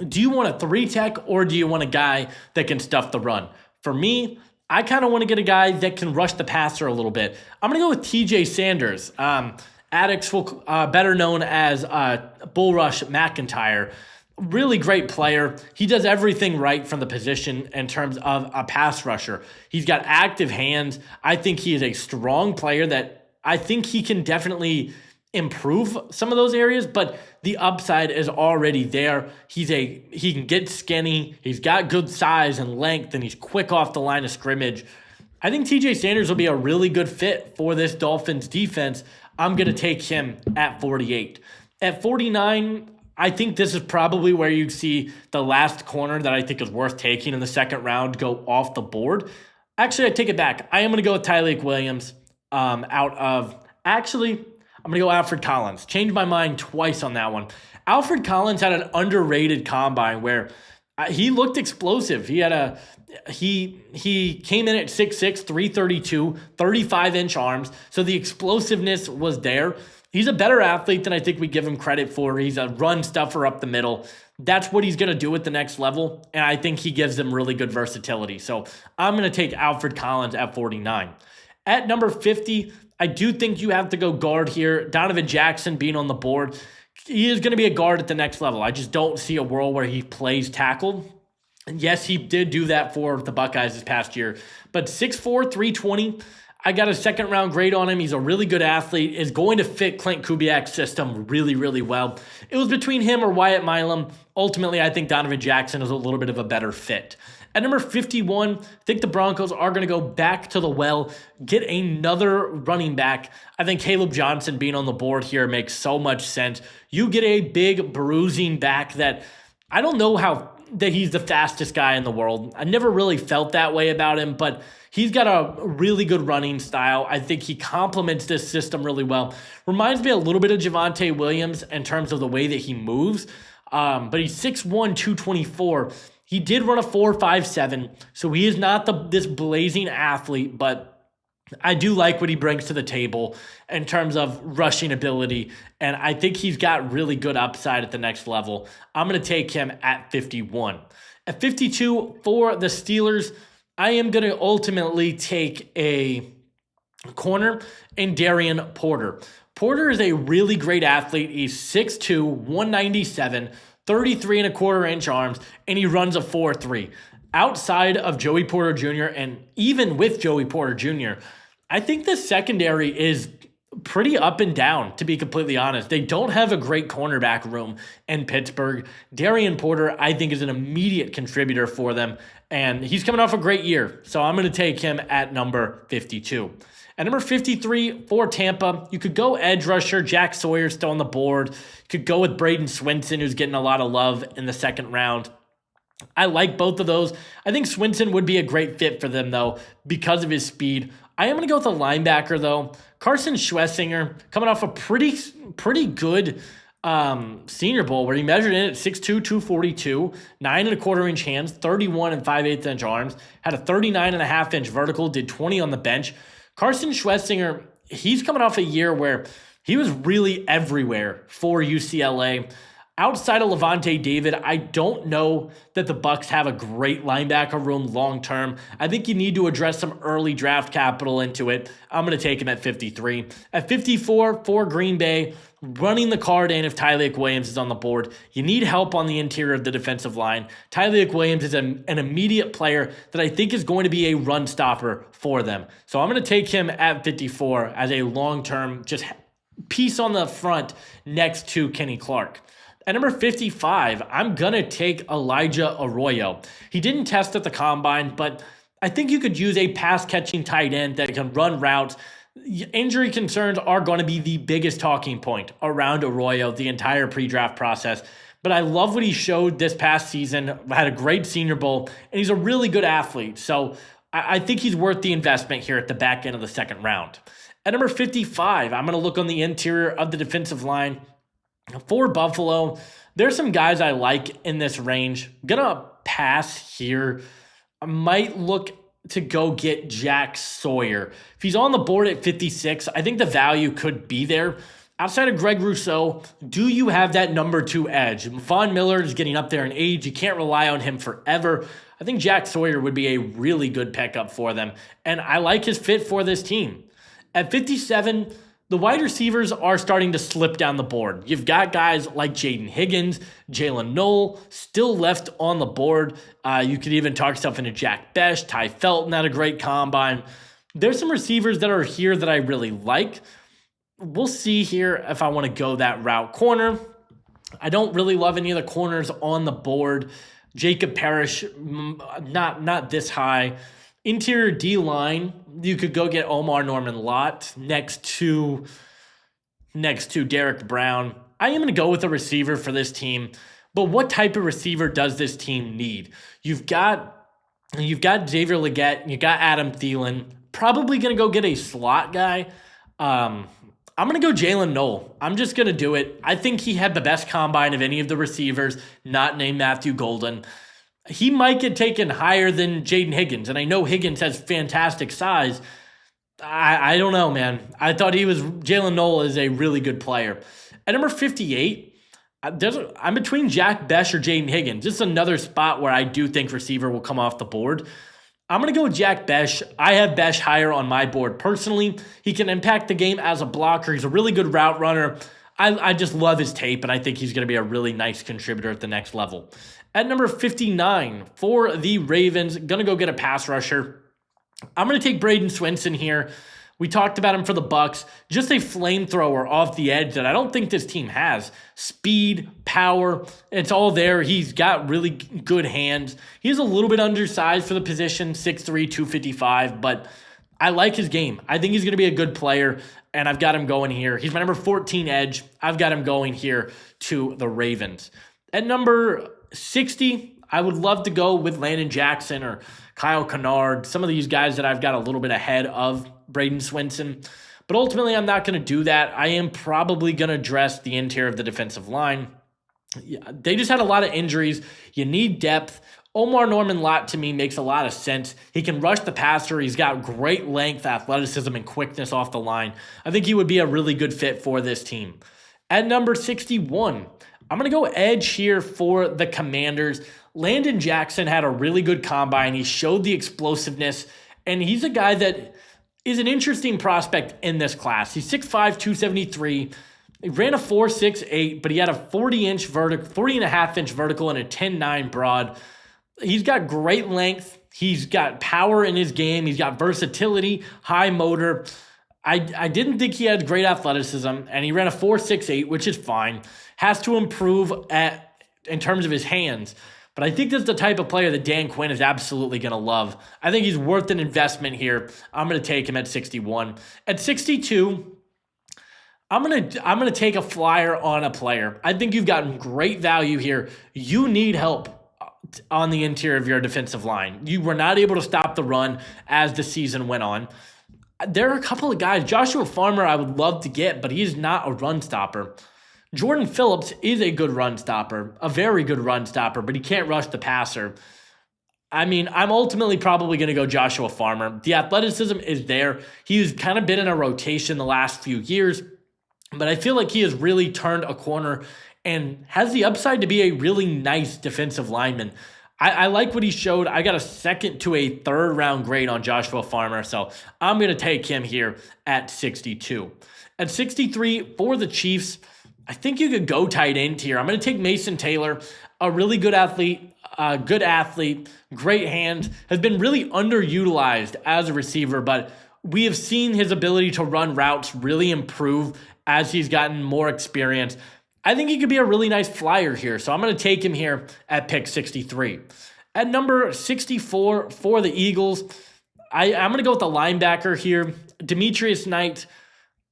do you want a 3-tech or do you want a guy that can stuff the run? For me, I kind of want to get a guy that can rush the passer a little bit. I'm going to go with TJ Sanders. Addicts, better known as Bull Rush McIntyre. Really great player. He does everything right from the position in terms of a pass rusher. He's got active hands. I think he is a strong player that I think he can definitely improve some of those areas, but the upside is already there. He can get skinny. He's got good size and length, and he's quick off the line of scrimmage. I think TJ Sanders will be a really good fit for this Dolphins defense. I'm going to take him at 48. At 49, I think this is probably where you see the last corner that I think is worth taking in the second round go off the board. Actually, I take it back. I am going to go with Tyleik Williams I'm going to go Alfred Collins. Changed my mind twice on that one. Alfred Collins had an underrated combine where he looked explosive. He came in at 6'6", 332, 35-inch arms. So the explosiveness was there. He's a better athlete than I think we give him credit for. He's a run stuffer up the middle. That's what he's going to do at the next level, and I think he gives them really good versatility. So I'm going to take Alfred Collins at 49. At number 50, I do think you have to go guard here. Donovan Jackson being on the board. He is going to be a guard at the next level. I just don't see a world where he plays tackle. And yes, he did do that for the Buckeyes this past year. But 6'4", 320, I got a second round grade on him. He's a really good athlete, is going to fit Clint Kubiak's system really, really well. It was between him or Wyatt Milam. Ultimately, I think Donovan Jackson is a little bit of a better fit. At number 51, I think the Broncos are going to go back to the well, get another running back. I think Caleb Johnson being on the board here makes so much sense. You get a big bruising back that I don't know how that he's the fastest guy in the world. I never really felt that way about him, but he's got a really good running style. I think he complements this system really well. Reminds me a little bit of Javonte Williams in terms of the way that he moves, but he's 6'1", 224. He did run a 4.57, so he is not this blazing athlete, but I do like what he brings to the table in terms of rushing ability, and I think he's got really good upside at the next level. I'm going to take him at 51. At 52 for the Steelers, I am going to ultimately take a corner in Darian Porter. Porter is a really great athlete. He's 6'2", 197, 33.25-inch arms, and he runs a 4.3. Outside of Joey Porter Jr., and even with Joey Porter Jr., I think the secondary is pretty up and down, to be completely honest. They don't have a great cornerback room in Pittsburgh. Darian Porter, I think, is an immediate contributor for them, and he's coming off a great year, so I'm going to take him at number 52. At number 53 for Tampa, you could go edge rusher. Jack Sawyer still on the board. You could go with Braden Swinson, who's getting a lot of love in the second round. I like both of those. I think Swinson would be a great fit for them, though, because of his speed. I am going to go with a linebacker, though. Carson Schwessinger, coming off a pretty good Senior Bowl where he measured in at 6'2", 242, 9.25-inch hands, 31 and 5/8-inch arms, had a 39.5-inch vertical, did 20 on the bench. Carson Schwessinger, he's coming off a year where he was really everywhere for UCLA. Outside of Levante David, I don't know that the Bucs have a great linebacker room long-term. I think you need to address some early draft capital into it. I'm going to take him at 53. At 54 for Green Bay, running the card in if Tyleik Williams is on the board. You need help on the interior of the defensive line. Tyleik Williams is an immediate player that I think is going to be a run stopper for them. So I'm going to take him at 54 as a long-term just piece on the front next to Kenny Clark. At number 55, I'm going to take Elijah Arroyo. He didn't test at the combine, but I think you could use a pass-catching tight end that can run routes. Injury concerns are going to be the biggest talking point around Arroyo the entire pre-draft process. But I love what he showed this past season, had a great Senior Bowl, and he's a really good athlete. So I think he's worth the investment here at the back end of the second round. At number 55, I'm going to look on the interior of the defensive line. For Buffalo, there's some guys I like in this range. Gonna pass here. I might look to go get Jack Sawyer. If he's on the board at 56, I think the value could be there. Outside of Greg Rousseau, do you have that number 2 edge? Von Miller is getting up there in age. You can't rely on him forever. I think Jack Sawyer would be a really good pickup for them, and I like his fit for this team. At 57, the wide receivers are starting to slip down the board. You've got guys like Jaden Higgins, Jalen Knoll, still left on the board. You could even talk yourself into Jack Besh, Ty Felton had a great combine. There's some receivers that are here that I really like. We'll see here if I want to go that route. Corner, I don't really love any of the corners on the board. Jacob Parrish, not this high. Interior D-line, you could go get Omar Norman-Lott next to Derek Brown. I am going to go with a receiver for this team, but what type of receiver does this team need? You've got Xavier Legette, you got Adam Thielen. Probably going to go get a slot guy. I'm going to go Jalen Knoll. I'm just going to do it. I think he had the best combine of any of the receivers, not named Matthew Golden. He might get taken higher than Jaden Higgins, and I know Higgins has fantastic size. I don't know, man. I thought Jalen Noel is a really good player. At number 58, I'm between Jack Besh or Jaden Higgins. This is another spot where I do think receiver will come off the board. I'm going to go with Jack Besh. I have Besh higher on my board personally. He can impact the game as a blocker. He's a really good route runner. I just love his tape, and I think he's going to be a really nice contributor at the next level. At number 59 for the Ravens, going to go get a pass rusher. I'm going to take Braden Swinson here. We talked about him for the Bucs. Just a flamethrower off the edge that I don't think this team has. Speed, power, it's all there. He's got really good hands. He's a little bit undersized for the position, 6'3", 255, but I like his game. I think he's going to be a good player, and I've got him going here. He's my number 14 edge. I've got him going here to the Ravens. At number 60, I would love to go with Landon Jackson or Kyle Kennard, some of these guys that I've got a little bit ahead of Braden Swinson. But ultimately, I'm not going to do that. I am probably going to address the interior of the defensive line. They just had a lot of injuries. You need depth. Omar Norman-Lott, to me, makes a lot of sense. He can rush the passer. He's got great length, athleticism, and quickness off the line. I think he would be a really good fit for this team. At number 61, I'm going to go edge here for the Commanders. Landon Jackson had a really good combine. He showed the explosiveness, and he's a guy that is an interesting prospect in this class. He's 6'5", 273. He ran a 4.68, but he had a 40.5-inch vertical and a 10.9 broad. He's got great length. He's got power in his game. He's got versatility, high motor. I didn't think he had great athleticism, and he ran a 4.68, which is fine. Has to improve in terms of his hands. But I think this is the type of player that Dan Quinn is absolutely going to love. I think he's worth an investment here. I'm going to take him at 61. At 62, I'm gonna take a flyer on a player. I think you've gotten great value here. You need help on the interior of your defensive line. You were not able to stop the run as the season went on. There are a couple of guys. Joshua Farmer I would love to get, but he's not a run stopper. Jordan Phillips is a good run stopper, a very good run stopper, but he can't rush the passer. I mean, I'm ultimately probably going to go Joshua Farmer. The athleticism is there. He's kind of been in a rotation the last few years, but I feel like he has really turned a corner and has the upside to be a really nice defensive lineman. I like what he showed. I got a second to a third round grade on Joshua Farmer, so I'm going to take him here at 62. At 63 for the Chiefs, I think you could go tight end here. I'm going to take Mason Taylor, a really good athlete, great hands, has been really underutilized as a receiver, but we have seen his ability to run routes really improve as he's gotten more experience. I think he could be a really nice flyer here, so I'm going to take him here at pick 63. At number 64 for the Eagles, I'm going to go with the linebacker here, Demetrius Knight.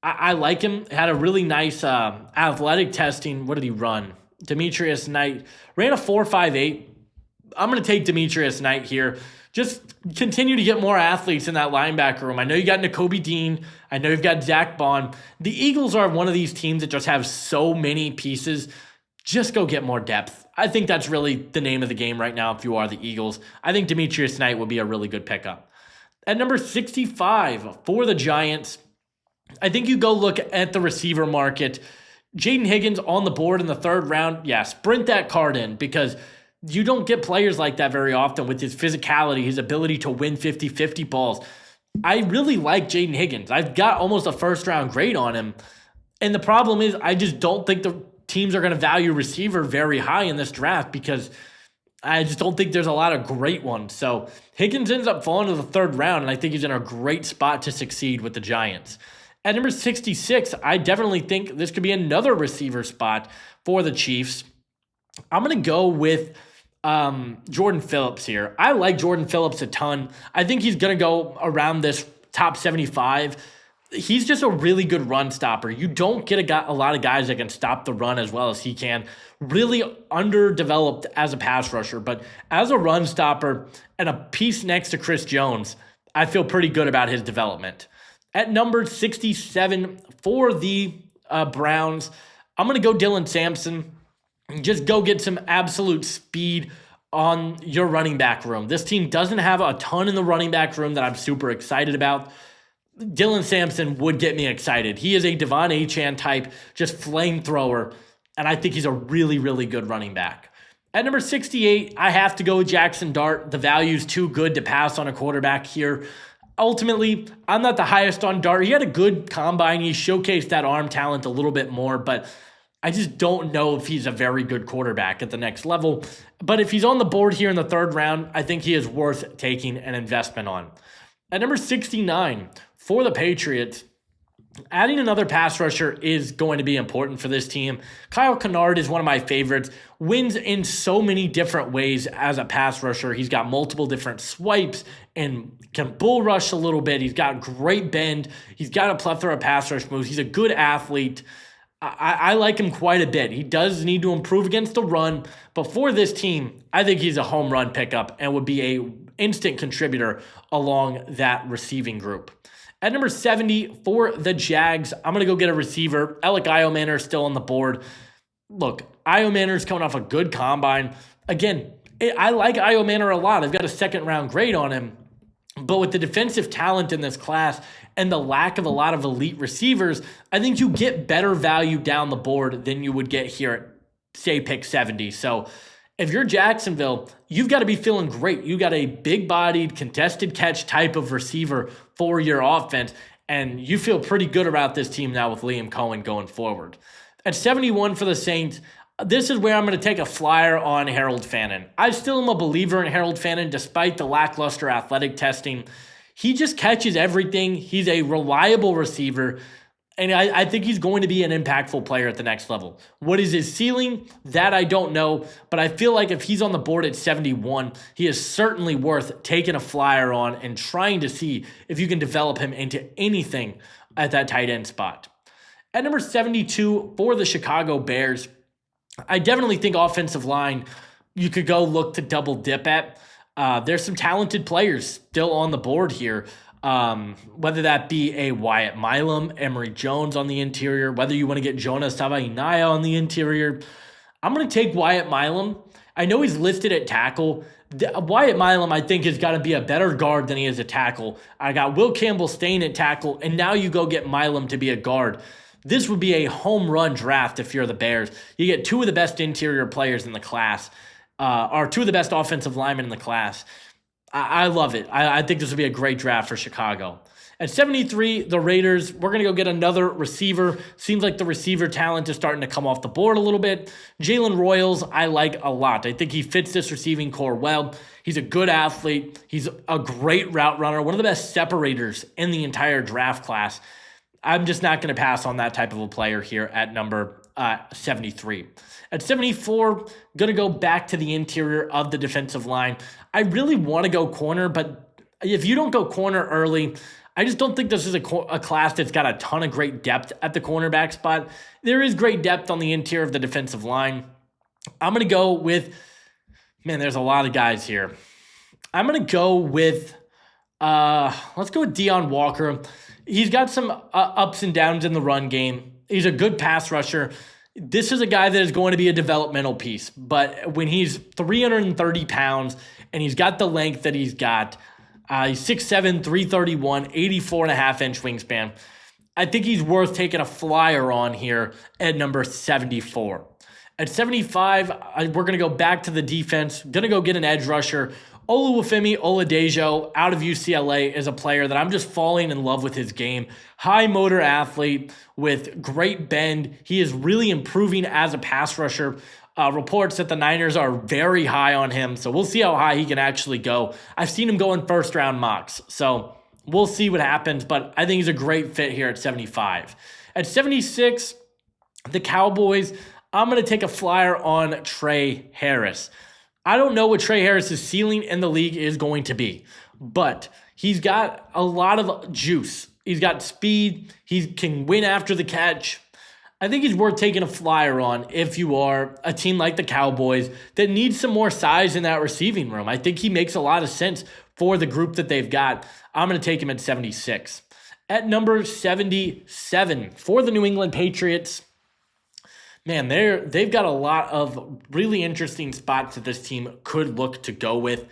I like him. Had a really nice athletic testing. What did he run? Demetrius Knight ran a 4.58. I'm going to take Demetrius Knight here. Just continue to get more athletes in that linebacker room. I know you got Nakobe Dean. I know you've got Zach Bond. The Eagles are one of these teams that just have so many pieces. Just go get more depth. I think that's really the name of the game right now if you are the Eagles. I think Demetrius Knight would be a really good pickup. At number 65 for the Giants, I think you go look at the receiver market. Jaden Higgins on the board in the third round. Yeah, sprint that card in because you don't get players like that very often with his physicality, his ability to win 50-50 balls. I really like Jaden Higgins. I've got almost a first-round grade on him. And the problem is I just don't think the teams are going to value receiver very high in this draft because I just don't think there's a lot of great ones. So Higgins ends up falling to the third round, and I think he's in a great spot to succeed with the Giants. At number 66, I definitely think this could be another receiver spot for the Chiefs. I'm going to go with Jordan Phillips here. I like Jordan Phillips a ton. I think he's going to go around this top 75. He's just a really good run stopper. You don't get a lot of guys that can stop the run as well as he can. Really underdeveloped as a pass rusher, but as a run stopper and a piece next to Chris Jones, I feel pretty good about his development. At number 67 for the Browns, I'm going to go Dylan Sampson. Just go get some absolute speed on your running back room. This team doesn't have a ton in the running back room that I'm super excited about. Dylan Sampson would get me excited. He is a Devon Achane type, just flamethrower, and I think he's a really, really good running back. At number 68, I have to go with Jackson Dart. The value's too good to pass on a quarterback here. Ultimately, I'm not the highest on Dart. He had a good combine. He showcased that arm talent a little bit more, but I just don't know if he's a very good quarterback at the next level. But if he's on the board here in the third round, I think he is worth taking an investment on. At number 69, for the Patriots, adding another pass rusher is going to be important for this team. Kyle Kennard is one of my favorites. Wins in so many different ways as a pass rusher. He's got multiple different swipes and can bull rush a little bit. He's got great bend. He's got a plethora of pass rush moves. He's a good athlete. I like him quite a bit. He does need to improve against the run, but for this team, I think he's a home run pickup and would be an instant contributor along that receiving group. At number 70 for the Jags, I'm going to go get a receiver. Alec Iomanner is still on the board. Look, Iomanner is coming off a good combine. Again, I like Iomanner a lot. I've got a second-round grade on him. But with the defensive talent in this class and the lack of a lot of elite receivers, I think you get better value down the board than you would get here at, say, pick 70. So if you're Jacksonville, you've got to be feeling great. You got a big-bodied, contested catch type of receiver for your offense, and you feel pretty good about this team now with Liam Cohen going forward. At 71 for the Saints, this is where I'm going to take a flyer on Harold Fannin. I still am a believer in Harold Fannin despite the lackluster athletic testing. He just catches everything. He's a reliable receiver, and I think he's going to be an impactful player at the next level. What is his ceiling? That I don't know, but I feel like if he's on the board at 71, he is certainly worth taking a flyer on and trying to see if you can develop him into anything at that tight end spot. At number 72 for the Chicago Bears, I definitely think offensive line you could go look to double dip at. There's some talented players still on the board here, whether that be a Wyatt Milam, Emory Jones on the interior, whether you want to get Jonah Savainaya on the interior. I'm going to take Wyatt Milam. I know he's listed at tackle. Wyatt Milam, I think, has got to be a better guard than he is a tackle. I got Will Campbell staying at tackle, and now you go get Milam to be a guard. This would be a home run draft if you're the Bears. You get two of the best interior players in the class, or two of the best offensive linemen in the class. I love it. I think this would be a great draft for Chicago. At 73, the Raiders, we're going to go get another receiver. Seems like the receiver talent is starting to come off the board a little bit. Jalen Royals, I like a lot. I think he fits this receiving core well. He's a good athlete. He's a great route runner, one of the best separators in the entire draft class. I'm just not going to pass on that type of a player here at number 73. At 74, going to go back to the interior of the defensive line. I really want to go corner, but if you don't go corner early, I just don't think this is a class that's got a ton of great depth at the cornerback spot. There is great depth on the interior of the defensive line. I'm going to go with, there's a lot of guys here. I'm going to go with, let's go with Deion Walker. He's got some ups and downs in the run game. He's a good pass rusher. This is a guy that is going to be a developmental piece, but when he's 330 pounds and he's got the length that he's got, he's 6'7", 331, 84.5-inch wingspan, I think he's worth taking a flyer on here at number 74. At 75, we're going to go back to the defense, going to go get an edge rusher. Oluwafemi Oladejo out of UCLA is a player that I'm just falling in love with his game. High motor athlete with great bend. He is really improving as a pass rusher. Reports that the Niners are very high on him, so we'll see how high he can actually go. I've seen him go in first-round mocks, so we'll see what happens, but I think he's a great fit here at 75. At 76, the Cowboys, I'm going to take a flyer on Trey Harris. I don't know what Trey Harris's ceiling in the league is going to be, but he's got a lot of juice. He's got speed. He can win after the catch. I think he's worth taking a flyer on if you are a team like the Cowboys that needs some more size in that receiving room. I think he makes a lot of sense for the group that they've got. I'm going to take him at 76. At number 77 for the New England Patriots, they've got a lot of really interesting spots that this team could look to go with.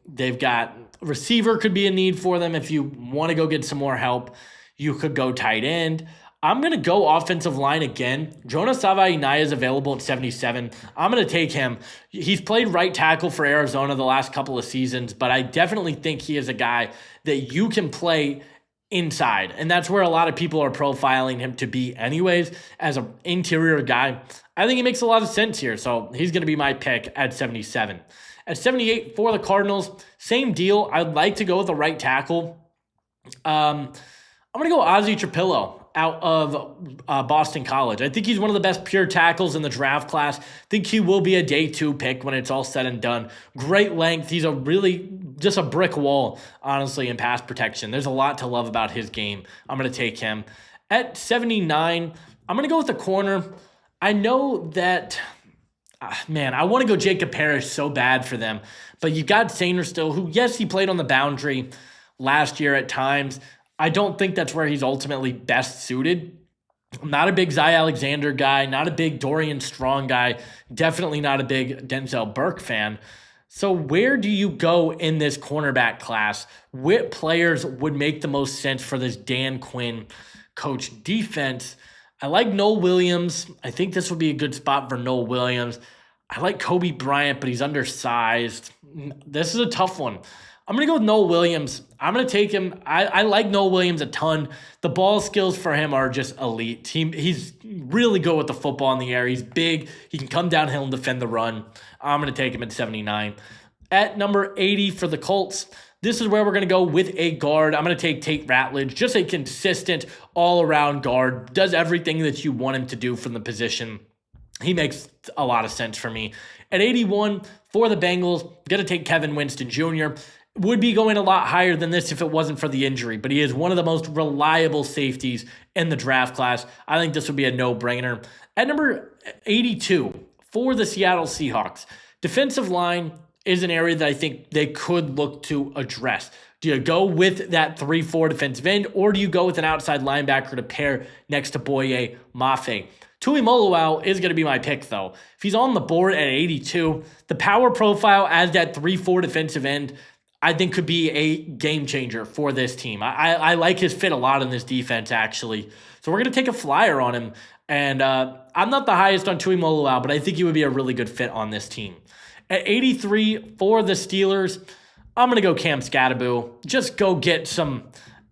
They've got receiver could be a need for them. If you want to go get some more help, you could go tight end. I'm going to go offensive line again. Jonah Savaiinaea is available at 77. I'm going to take him. He's played right tackle for Arizona the last couple of seasons, but I definitely think he is a guy that you can play inside. And that's where a lot of people are profiling him to be anyways, as an interior guy. I think he makes a lot of sense here. So he's going to be my pick at 77. At 78 for the Cardinals, same deal. I'd like to go with a right tackle. I'm going to go Ozzie Trapillo out of Boston College. I think he's one of the best pure tackles in the draft class. I think he will be a day 2 pick when it's all said and done. Great length. He's just a brick wall, honestly, in pass protection. There's a lot to love about his game. I'm going to take him. At 79, I'm going to go with the corner. I know that, I want to go Jacob Parrish so bad for them. But you've got Sainer still, who, yes, he played on the boundary last year at times. I don't think that's where he's ultimately best suited. I'm not a big Zy Alexander guy, not a big Dorian Strong guy, definitely not a big Denzel Burke fan. So where do you go in this cornerback class? What players would make the most sense for this Dan Quinn coach defense? I like Noel Williams. I think this would be a good spot for Noel Williams. I like Kobe Bryant, but he's undersized. This is a tough one. I'm going to go with Noel Williams. I'm going to take him. I like Noel Williams a ton. The ball skills for him are just elite. He's really good with the football in the air. He's big. He can come downhill and defend the run. I'm going to take him at 79. At number 80 for the Colts, this is where we're going to go with a guard. I'm going to take Tate Ratledge, just a consistent all-around guard. Does everything that you want him to do from the position. He makes a lot of sense for me. At 81 for the Bengals, going to take Kevin Winston Jr., would be going a lot higher than this if it wasn't for the injury, but he is one of the most reliable safeties in the draft class. I think this would be a no-brainer. At number 82 for the Seattle Seahawks, defensive line is an area that I think they could look to address. Do you go with that 3-4 defensive end, or do you go with an outside linebacker to pair next to Boye Mafe? Tui Moluau is going to be my pick, though. If he's on the board at 82, the power profile as that 3-4 defensive end, I think could be a game changer for this team. I like his fit a lot in this defense, actually. So we're going to take a flyer on him. And I'm not the highest on Tui Moluau, but I think he would be a really good fit on this team. At 83 for the Steelers, I'm going to go Cam Skattebo. Just go get some.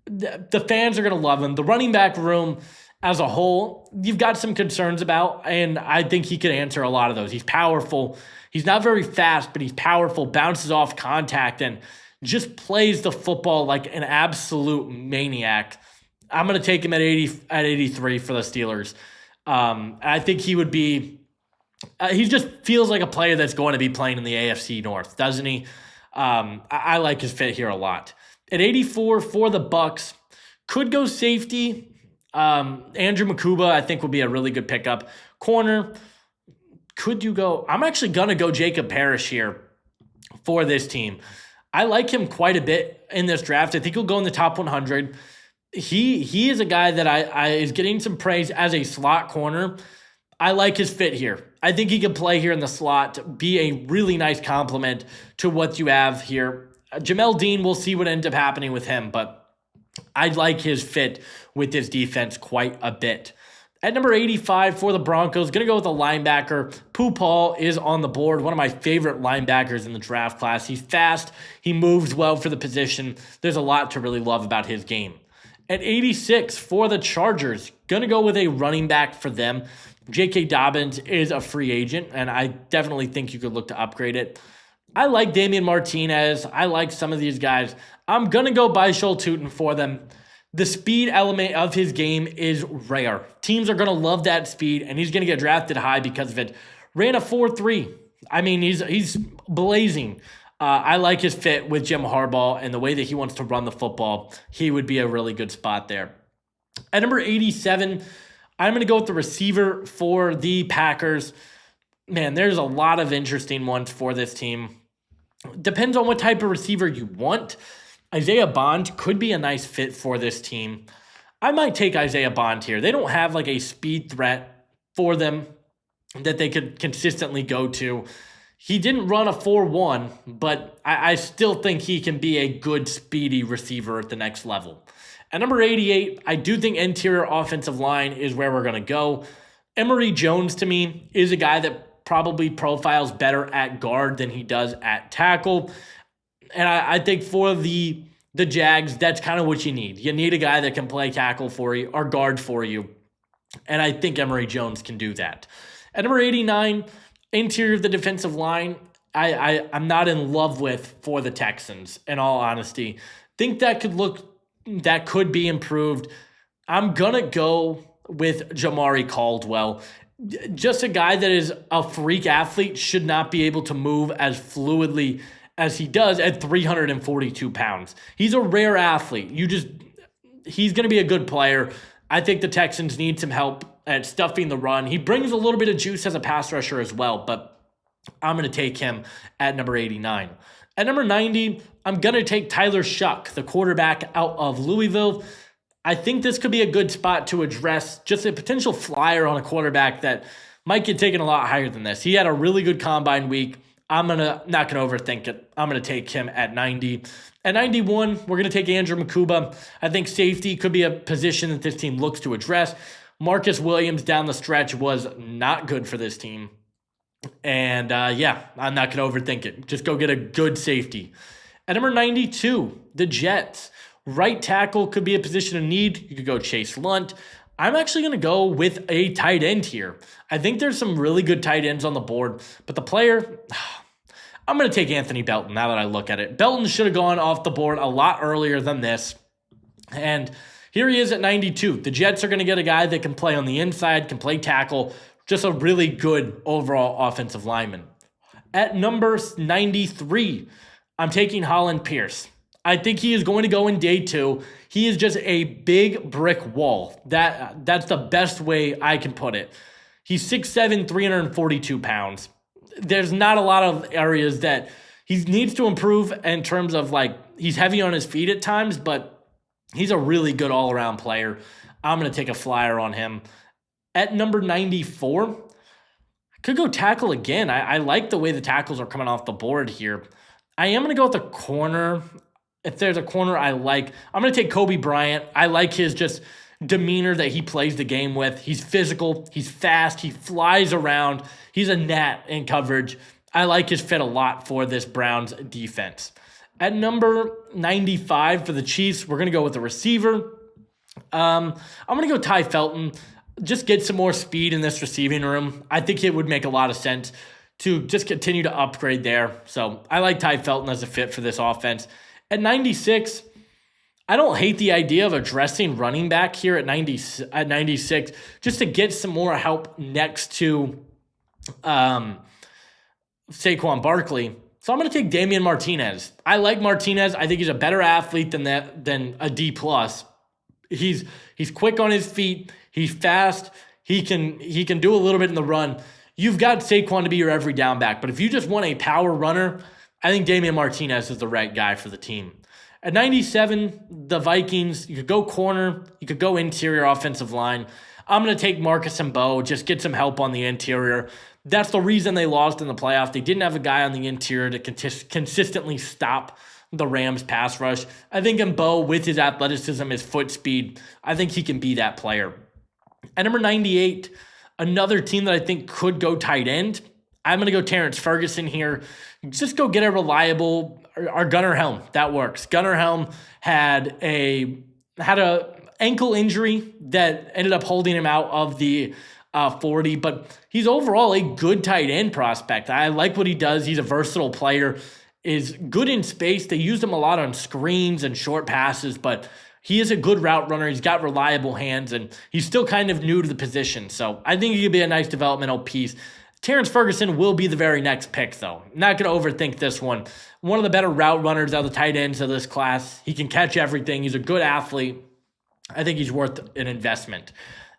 The fans are going to love him. The running back room as a whole, you've got some concerns about, and I think he could answer a lot of those. He's powerful. He's not very fast, but he's powerful, bounces off contact, and just plays the football like an absolute maniac. I'm going to take him at 83 for the Steelers. I think he would be he just feels like a player that's going to be playing in the AFC North, doesn't he? I like his fit here a lot. At 84 for the Bucks, could go safety. Andrew Makuba, I think, would be a really good pickup. Corner, could you go? I'm actually going to go Jacob Parrish here for this team. I like him quite a bit in this draft. I think he'll go in the top 100. He is a guy that I is getting some praise as a slot corner. I like his fit here. I think he can play here in the slot, be a really nice complement to what you have here. Jamel Dean, we'll see what ends up happening with him, but I like his fit with this defense quite a bit. At number 85 for the Broncos, going to go with a linebacker. Pooh Paul is on the board, one of my favorite linebackers in the draft class. He's fast. He moves well for the position. There's a lot to really love about his game. At 86 for the Chargers, going to go with a running back for them. J.K. Dobbins is a free agent, and I definitely think you could look to upgrade it. I like Damian Martinez. I like some of these guys. I'm going to go Baishal Tutin for them. The speed element of his game is rare. Teams are going to love that speed, and he's going to get drafted high because of it. Ran a 4.3. I mean, he's blazing. I like his fit with Jim Harbaugh and the way that he wants to run the football. He would be a really good spot there. At number 87, I'm going to go with the receiver for the Packers. Man, there's a lot of interesting ones for this team. Depends on what type of receiver you want. Isaiah Bond could be a nice fit for this team. I might take Isaiah Bond here. They don't have like a speed threat for them that they could consistently go to. He didn't run a 4.1, but I still think he can be a good, speedy receiver at the next level. At number 88, I do think interior offensive line is where we're going to go. Emory Jones, to me, is a guy that probably profiles better at guard than he does at tackle. And I think for the Jags, that's kind of what you need. You need a guy that can play tackle for you or guard for you. And I think Emory Jones can do that. At number 89, interior of the defensive line, I'm not in love with for the Texans, in all honesty. Think that could be improved. I'm going to go with Jamari Caldwell. Just a guy that is a freak athlete, should not be able to move as fluidly as he does at 342 pounds. He's a rare athlete. He's going to be a good player. I think the Texans need some help at stuffing the run. He brings a little bit of juice as a pass rusher as well, but I'm going to take him at number 89. At number 90, I'm going to take Tyler Shuck, the quarterback out of Louisville. I think this could be a good spot to address just a potential flyer on a quarterback that might get taken a lot higher than this. He had a really good combine week. I'm not going to overthink it. I'm going to take him at 90. At 91, we're going to take Andrew Makuba. I think safety could be a position that this team looks to address. Marcus Williams down the stretch was not good for this team. And I'm not going to overthink it. Just go get a good safety. At number 92, the Jets. Right tackle could be a position of need. You could go Chase Lunt. I'm actually going to go with a tight end here. I think there's some really good tight ends on the board, but the player, I'm going to take Anthony Belton now that I look at it. Belton should have gone off the board a lot earlier than this. And here he is at 92. The Jets are going to get a guy that can play on the inside, can play tackle, just a really good overall offensive lineman. At number 93, I'm taking Holland Pierce. I think he is going to go in day 2. He is just a big brick wall. That's the best way I can put it. He's 6'7", 342 pounds. There's not a lot of areas that he needs to improve in terms of, he's heavy on his feet at times, but he's a really good all-around player. I'm going to take a flyer on him. At number 94, I could go tackle again. I like the way the tackles are coming off the board here. I am going to go with the corner. If there's a corner I like, I'm going to take Kobe Bryant. I like his just demeanor that he plays the game with. He's physical. He's fast. He flies around. He's a gnat in coverage. I like his fit a lot for this Browns defense. At number 95 for the Chiefs, we're going to go with the receiver. I'm going to go Ty Felton. Just get some more speed in this receiving room. I think it would make a lot of sense to just continue to upgrade there. So I like Ty Felton as a fit for this offense. At 96, I don't hate the idea of addressing running back here at 96, just to get some more help next to Saquon Barkley. So I'm going to take Damian Martinez. I like Martinez. I think he's a better athlete than a D+. He's quick on his feet. He's fast. He can do a little bit in the run. You've got Saquon to be your every down back, but if you just want a power runner, I think Damian Martinez is the right guy for the team. At 97, the Vikings, you could go corner, you could go interior offensive line. I'm going to take Marcus and Bo, just get some help on the interior. That's the reason they lost in the playoffs. They didn't have a guy on the interior to consistently stop the Rams pass rush. I think Mbo, with his athleticism, his foot speed, I think he can be that player. At number 98, another team that I think could go tight end. I'm going to go Terrence Ferguson here. Just go get a reliable, or Gunnar Helm. That works. Gunnar Helm had a ankle injury that ended up holding him out of the 40, but he's overall a good tight end prospect. I like what he does. He's a versatile player, is good in space. They used him a lot on screens and short passes, but he is a good route runner. He's got reliable hands, and he's still kind of new to the position. So I think he could be a nice developmental piece. Terrence Ferguson will be the very next pick, though. Not going to overthink this one. One of the better route runners out of the tight ends of this class. He can catch everything. He's a good athlete. I think he's worth an investment.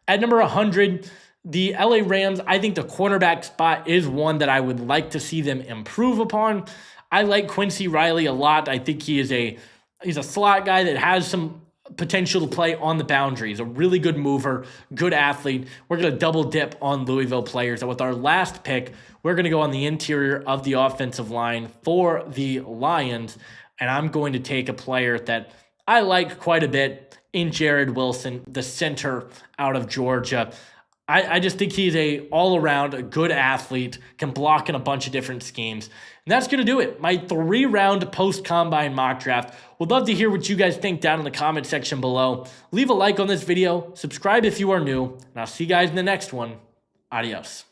At number 100, the LA Rams, I think the cornerback spot is one that I would like to see them improve upon. I like Quincy Riley a lot. I think he's a slot guy that has some potential to play on the boundaries, a really good mover, good athlete. We're going to double dip on Louisville players. And with our last pick, we're going to go on the interior of the offensive line for the Lions. And I'm going to take a player that I like quite a bit in Jared Wilson, the center out of Georgia. I just think he's a all-around a good athlete, can block in a bunch of different schemes. And that's going to do it. My 3-round post-combine mock draft. Would love to hear what you guys think down in the comment section below. Leave a like on this video. Subscribe if you are new. And I'll see you guys in the next one. Adios.